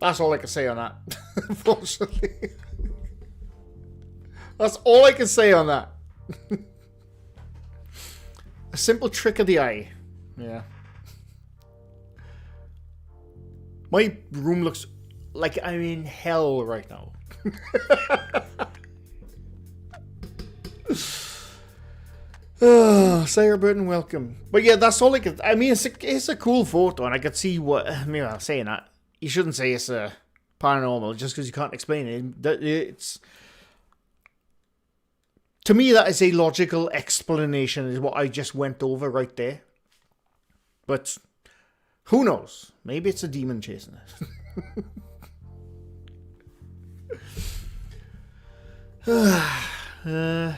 That's all I can say on that, unfortunately. That's all I can say on that. A simple trick of the eye. Yeah. My room looks like I'm in hell right now. Oh, Sarah Burton, welcome. But yeah, that's all I could... I mean, it's a cool photo, and I could see what... I mean, I'm saying that. You shouldn't say it's a paranormal just because you can't explain it. It's... To me, that is a logical explanation, is what I just went over right there. But who knows? Maybe it's a demon chasing it.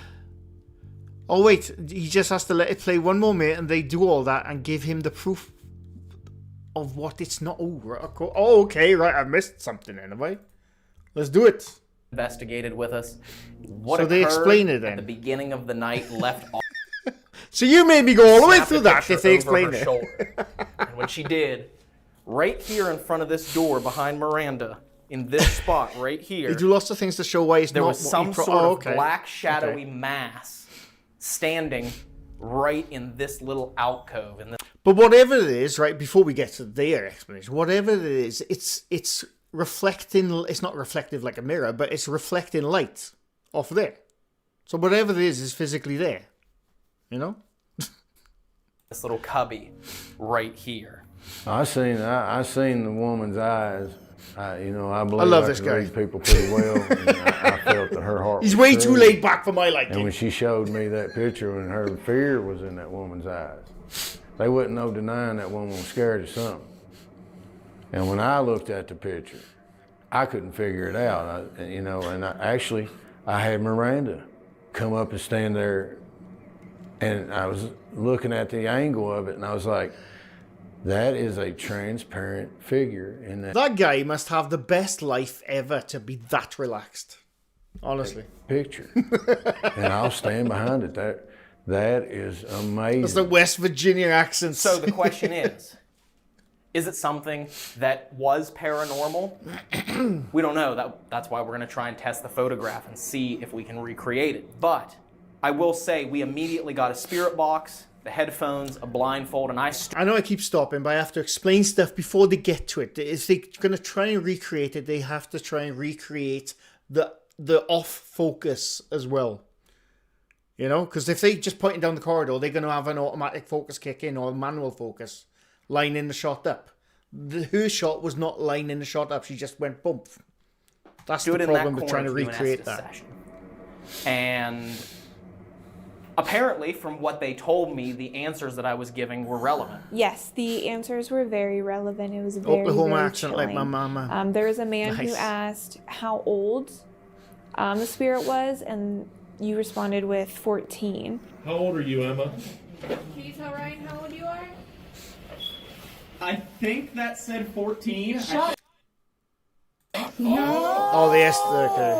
Oh, wait. He just has to let it play one more minute and they do all that and give him the proof of what it's not. Oh, okay. Right. I missed something then, have I? Let's do it. Investigated with us. What so they explain it then. At the beginning of the night left off. So you made me go all the way through that if they explained it. And when she did, right here in front of this door behind Miranda, in this spot right here, they do lots of things to show why it's there not was some sort of black shadowy mass standing right in this little alcove. But whatever it is, right, before we get to their explanation, whatever it is, it's reflecting, it's not reflective like a mirror, but it's reflecting light off there. So whatever it is physically there. You know? This little cubby right here. I seen the woman's eyes. I believe I love this can guy. read people pretty well. And I felt that her heart. He's was way true. too laid back for my liking. And when she showed me that picture, and her fear was in that woman's eyes, they wasn't no denying that woman was scared of something. And when I looked at the picture, I couldn't figure it out. I had Miranda come up and stand there, and I was looking at the angle of it, and I was like, that is a transparent figure in that. That guy must have the best life ever to be that relaxed. Honestly. Picture. And I'll stand behind it. That is amazing. That's the West Virginia accent. So the question is it something that was paranormal? We don't know. That's why we're going to try and test the photograph and see if we can recreate it. But I will say we immediately got a spirit box, the headphones, a blindfold, and I know I keep stopping, but I have to explain stuff before they get to it. If they're going to try and recreate it, they have to try and recreate the off focus as well. You know, because if they just pointing down the corridor, they're going to have an automatic focus kick in or manual focus, lining the shot up. Her shot was not lining the shot up. She just went bump. That's the problem with trying to recreate that. And apparently, from what they told me, the answers that I was giving were relevant. Yes, the answers were very relevant. It was very, Oklahoma very accent chilling. like my mama. There was a man who asked how old the spirit was, and you responded with 14. How old are you, Emma? Can you tell Ryan how old you are? I think that said 14. Oh, okay.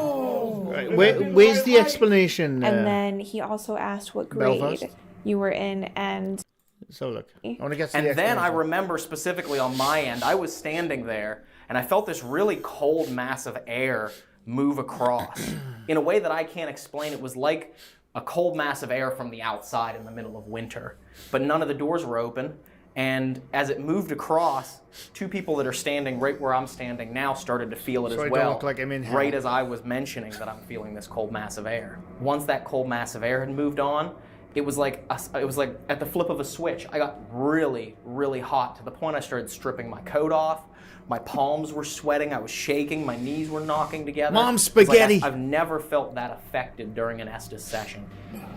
Right. Where's the explanation? And then he also asked what grade Belfast? you were in, and So look, I want to get to the And then I explanation. remember specifically on my end, I was standing there and I felt this really cold mass of air move across in a way that I can't explain. It was like a cold mass of air from the outside in the middle of winter, but none of the doors were open. And as it moved across, two people that are standing right where I'm standing now started to feel it So I as don't well, look like I'm in hell. right as I was mentioning that I'm feeling this cold mass of air. Once that cold mass of air had moved on, it was like at the flip of a switch. I got really, really hot to the point I started stripping my coat off. My palms were sweating. I was shaking. My knees were knocking together. Mom, It was spaghetti. I've never felt that affected during an Estes session.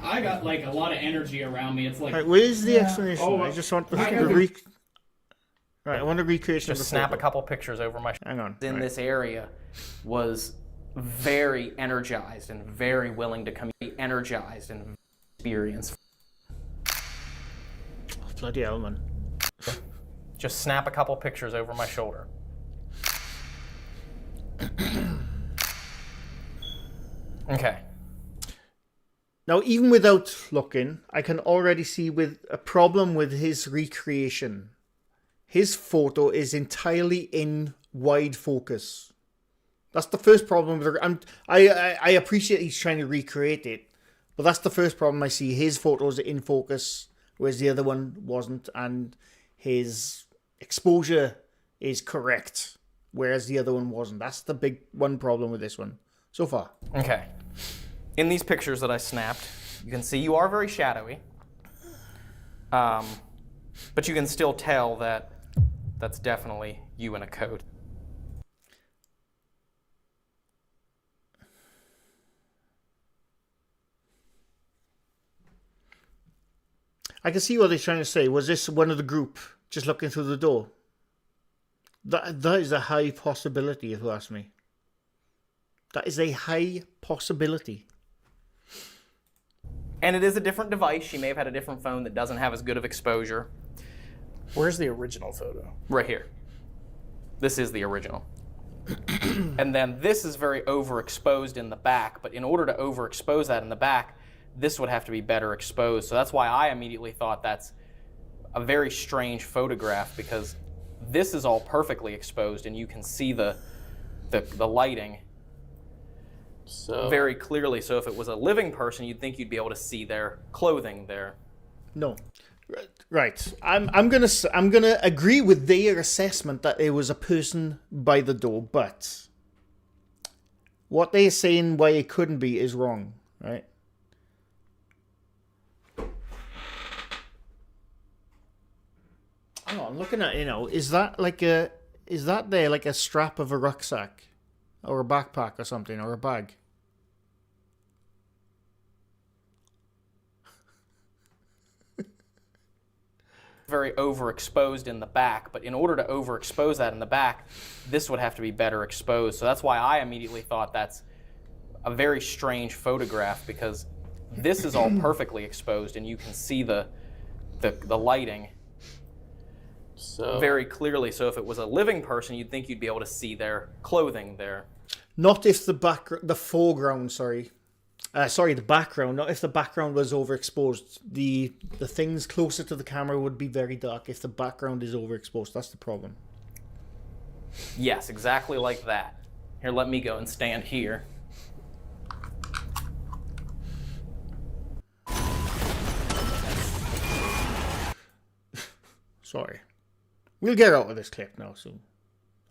I got like a lot of energy around me. It's like Right, where's the explanation? Oh, I just want the I got Right, I want a recreation Just of the snap a photo. couple pictures over my Hang on. in right. this area was very energized and very willing to come energized and experience. Bloody hell, man. Just snap a couple pictures over my shoulder. Okay. Now, even without looking, I can already see with a problem with his recreation. His photo is entirely in wide focus. That's the first problem with it. I appreciate he's trying to recreate it, but that's the first problem I see. His photos are in focus, whereas the other one wasn't, and his exposure is correct, whereas the other one wasn't. That's the big one problem with this one so far. Okay. In these pictures that I snapped, you can see you are very shadowy. But you can still tell that that's definitely you in a coat. I can see what they're trying to say. Was this one of the group just looking through the door? That is a high possibility, if you ask me. That is a high possibility. And it is a different device. She may have had a different phone that doesn't have as good of exposure. Where's the original photo? Right here. This is the original. And then this is very overexposed in the back, but in order to overexpose that in the back, this would have to be better exposed. So that's why I immediately thought that's a very strange photograph, because this is all perfectly exposed and you can see the lighting very clearly. So if it was a living person, you'd think you'd be able to see their clothing there. No. Right. I'm gonna agree with their assessment that it was a person by the door, but what they're saying why it couldn't be is wrong, right? Oh, I'm looking at, is that there like a strap of a rucksack or a backpack or something, or a bag? Very overexposed in the back, but in order to overexpose that in the back, this would have to be better exposed. So that's why I immediately thought that's a very strange photograph, because this is all perfectly exposed and you can see the lighting very clearly. So if it was a living person, you'd think you'd be able to see their clothing there. Not if the background, not if the background was overexposed. The things closer to the camera would be very dark if the background is overexposed. That's the problem. Yes, exactly like that. Here, let me go and stand here. Sorry. We'll get out of this clip now soon.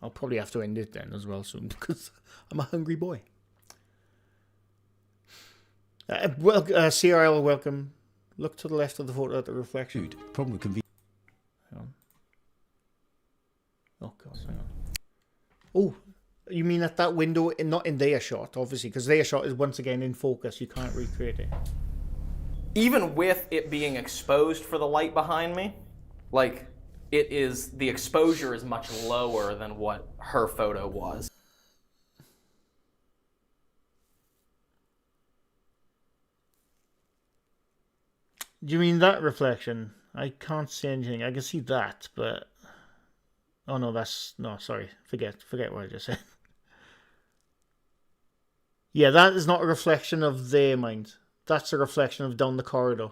I'll probably have to end it then as well soon, because I'm a hungry boy. CRL, welcome. Look to the left of the photo at the reflection. Problem can be. Hang on. Oh, God, hang on. Oh, you mean at that window, not in their shot, obviously, because their shot is once again in focus. You can't recreate it. Even with it being exposed for the light behind me, like, the exposure is much lower than what her photo was. Do you mean that reflection? I can't see anything. I can see that, but... Oh, no, sorry. Forget what I just said. Yeah, that is not a reflection of their mind. That's a reflection of down the corridor.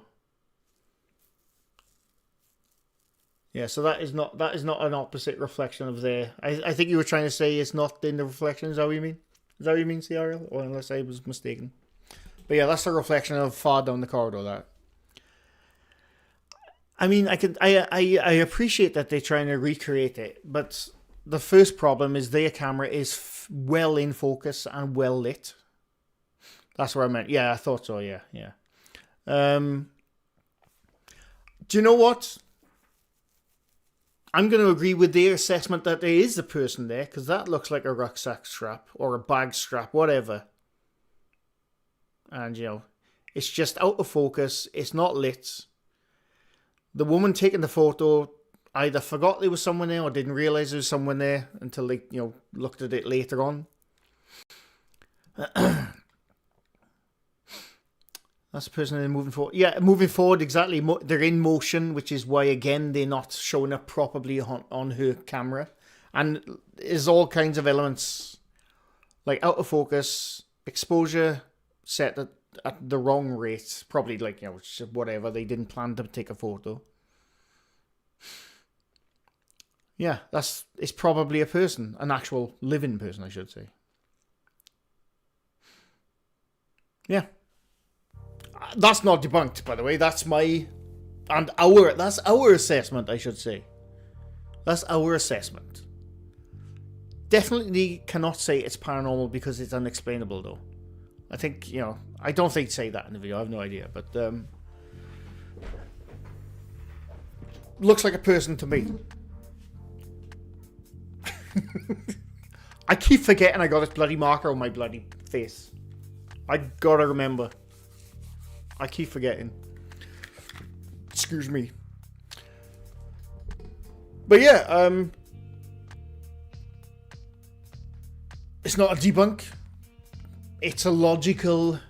Yeah, so that is not an opposite reflection of their... I think you were trying to say it's not in the reflection. Is that what you mean? Is that what you mean, CRL? Or unless I was mistaken. But yeah, that's a reflection of far down the corridor, that. I mean, I appreciate that they're trying to recreate it, but the first problem is their camera is well in focus and well lit. That's what I meant. Yeah, I thought so. Yeah. Do you know what? I'm going to agree with their assessment that there is a person there, because that looks like a rucksack strap or a bag strap, whatever. And, it's just out of focus. It's not lit. The woman taking the photo either forgot there was someone there or didn't realize there was someone there until they, looked at it later on. That's the person they're moving forward. Yeah, moving forward, exactly. They're in motion, which is why, again, they're not showing up properly on her camera. And there's all kinds of elements, like out of focus, exposure set at the wrong rate. Probably whatever. They didn't plan to take a photo. Yeah, it's probably a person. An actual living person, I should say. Yeah. That's not debunked, by the way. That's our assessment, I should say. That's our assessment. Definitely cannot say it's paranormal because it's unexplainable, though. I think, I don't think say that in the video. I have no idea, but looks like a person to me. I keep forgetting I got this bloody marker on my bloody face. I gotta remember. I keep forgetting. Excuse me. But yeah, it's not a debunk. It's a logical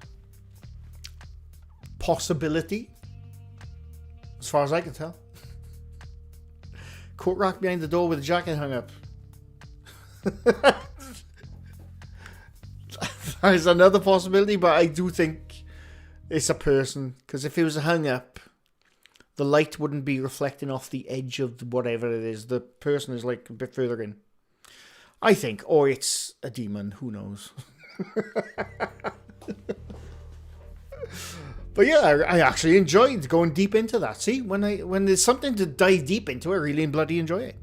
possibility, as far as I can tell. Coat rack behind the door with a jacket hung up. That is another possibility, but I do think it's a person, because if it was hung up, the light wouldn't be reflecting off the edge of whatever it is. The person is like a bit further in, I think, or it's a demon. Who knows? But yeah, I actually enjoyed going deep into that. See, when there's something to dive deep into, I really bloody enjoy it.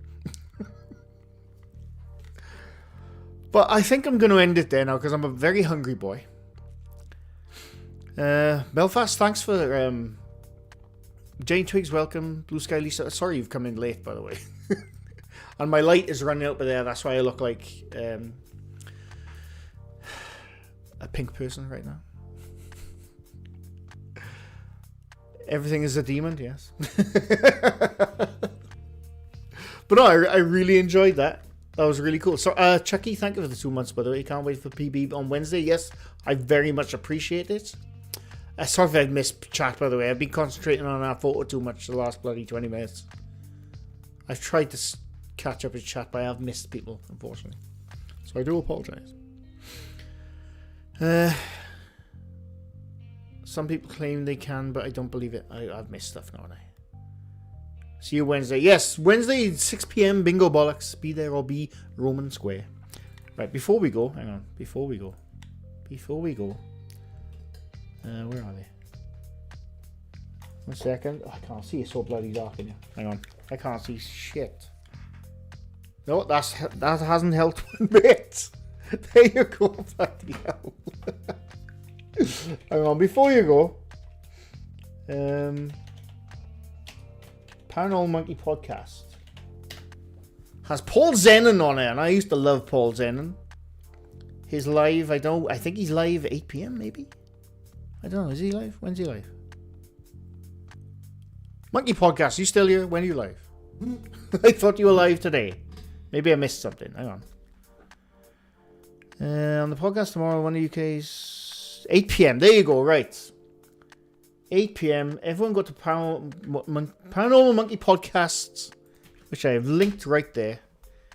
But I think I'm going to end it there now, because I'm a very hungry boy. Belfast, thanks for Jane Twigs, welcome. Blue Sky Lisa, sorry you've come in late, by the way. And my light is running out there. That's why I look like a pink person right now. Everything is a demon, yes. But no, I really enjoyed that. That was really cool. So, Chucky, thank you for the 2 months, by the way. Can't wait for PB on Wednesday. Yes, I very much appreciate it. Sorry if I missed chat, by the way. I've been concentrating on our photo too much the last bloody 20 minutes. I've tried to catch up with chat, but I have missed people, unfortunately. So I do apologise. Some people claim they can, but I don't believe it. I've missed stuff now, haven't I? See you Wednesday. Yes, Wednesday, 6 p.m. Bingo bollocks. Be there or be Roman Square. Right, before we go, hang on. Before we go. Where are they? 1 second. Oh, I can't see. It's so bloody dark in here. Hang on. I can't see shit. No, that hasn't helped one bit. There you go. Bloody hell. Hang on. Before you go. Paranormal Monkey Podcast has Paul Zenon on it, and I used to love Paul Zenon. His live, I think he's live 8 p.m. maybe. I don't know. Is he live? When's he live? Monkey Podcast, you still here? When are you live? I thought you were live today. Maybe I missed something. Hang on. On the podcast tomorrow, one of UK's 8 p.m. There you go. Right. 8 p.m. Everyone go to Paranormal Monkey Podcasts, which I have linked right there.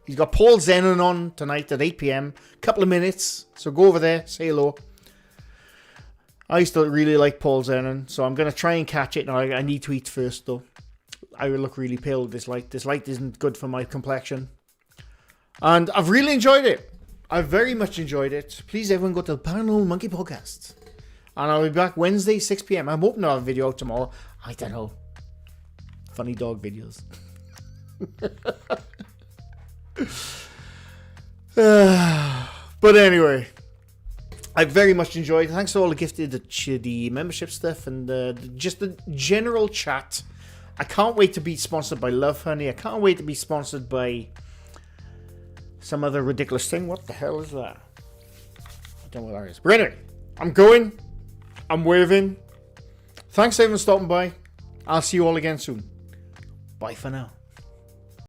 He's got Paul Zenon on tonight at 8 p.m. Couple of minutes, so go over there, say hello. I used to really like Paul Zenon, so I'm going to try and catch it. Now, I need to eat first, though. I will look really pale with this light. This light isn't good for my complexion. And I've really enjoyed it. I've very much enjoyed it. Please, everyone, go to the Paranormal Monkey Podcast. And I'll be back Wednesday, 6 p.m. I'm hoping to have a video out tomorrow. I don't know. Funny dog videos. But anyway, I very much enjoyed it. Thanks to all the gifted, the membership stuff, and just the general chat. I can't wait to be sponsored by Love Honey. I can't wait to be sponsored by some other ridiculous thing. What the hell is that? I don't know what that is. But anyway, I'm going. I'm waving. Thanks everyone for stopping by. I'll see you all again soon. Bye for now.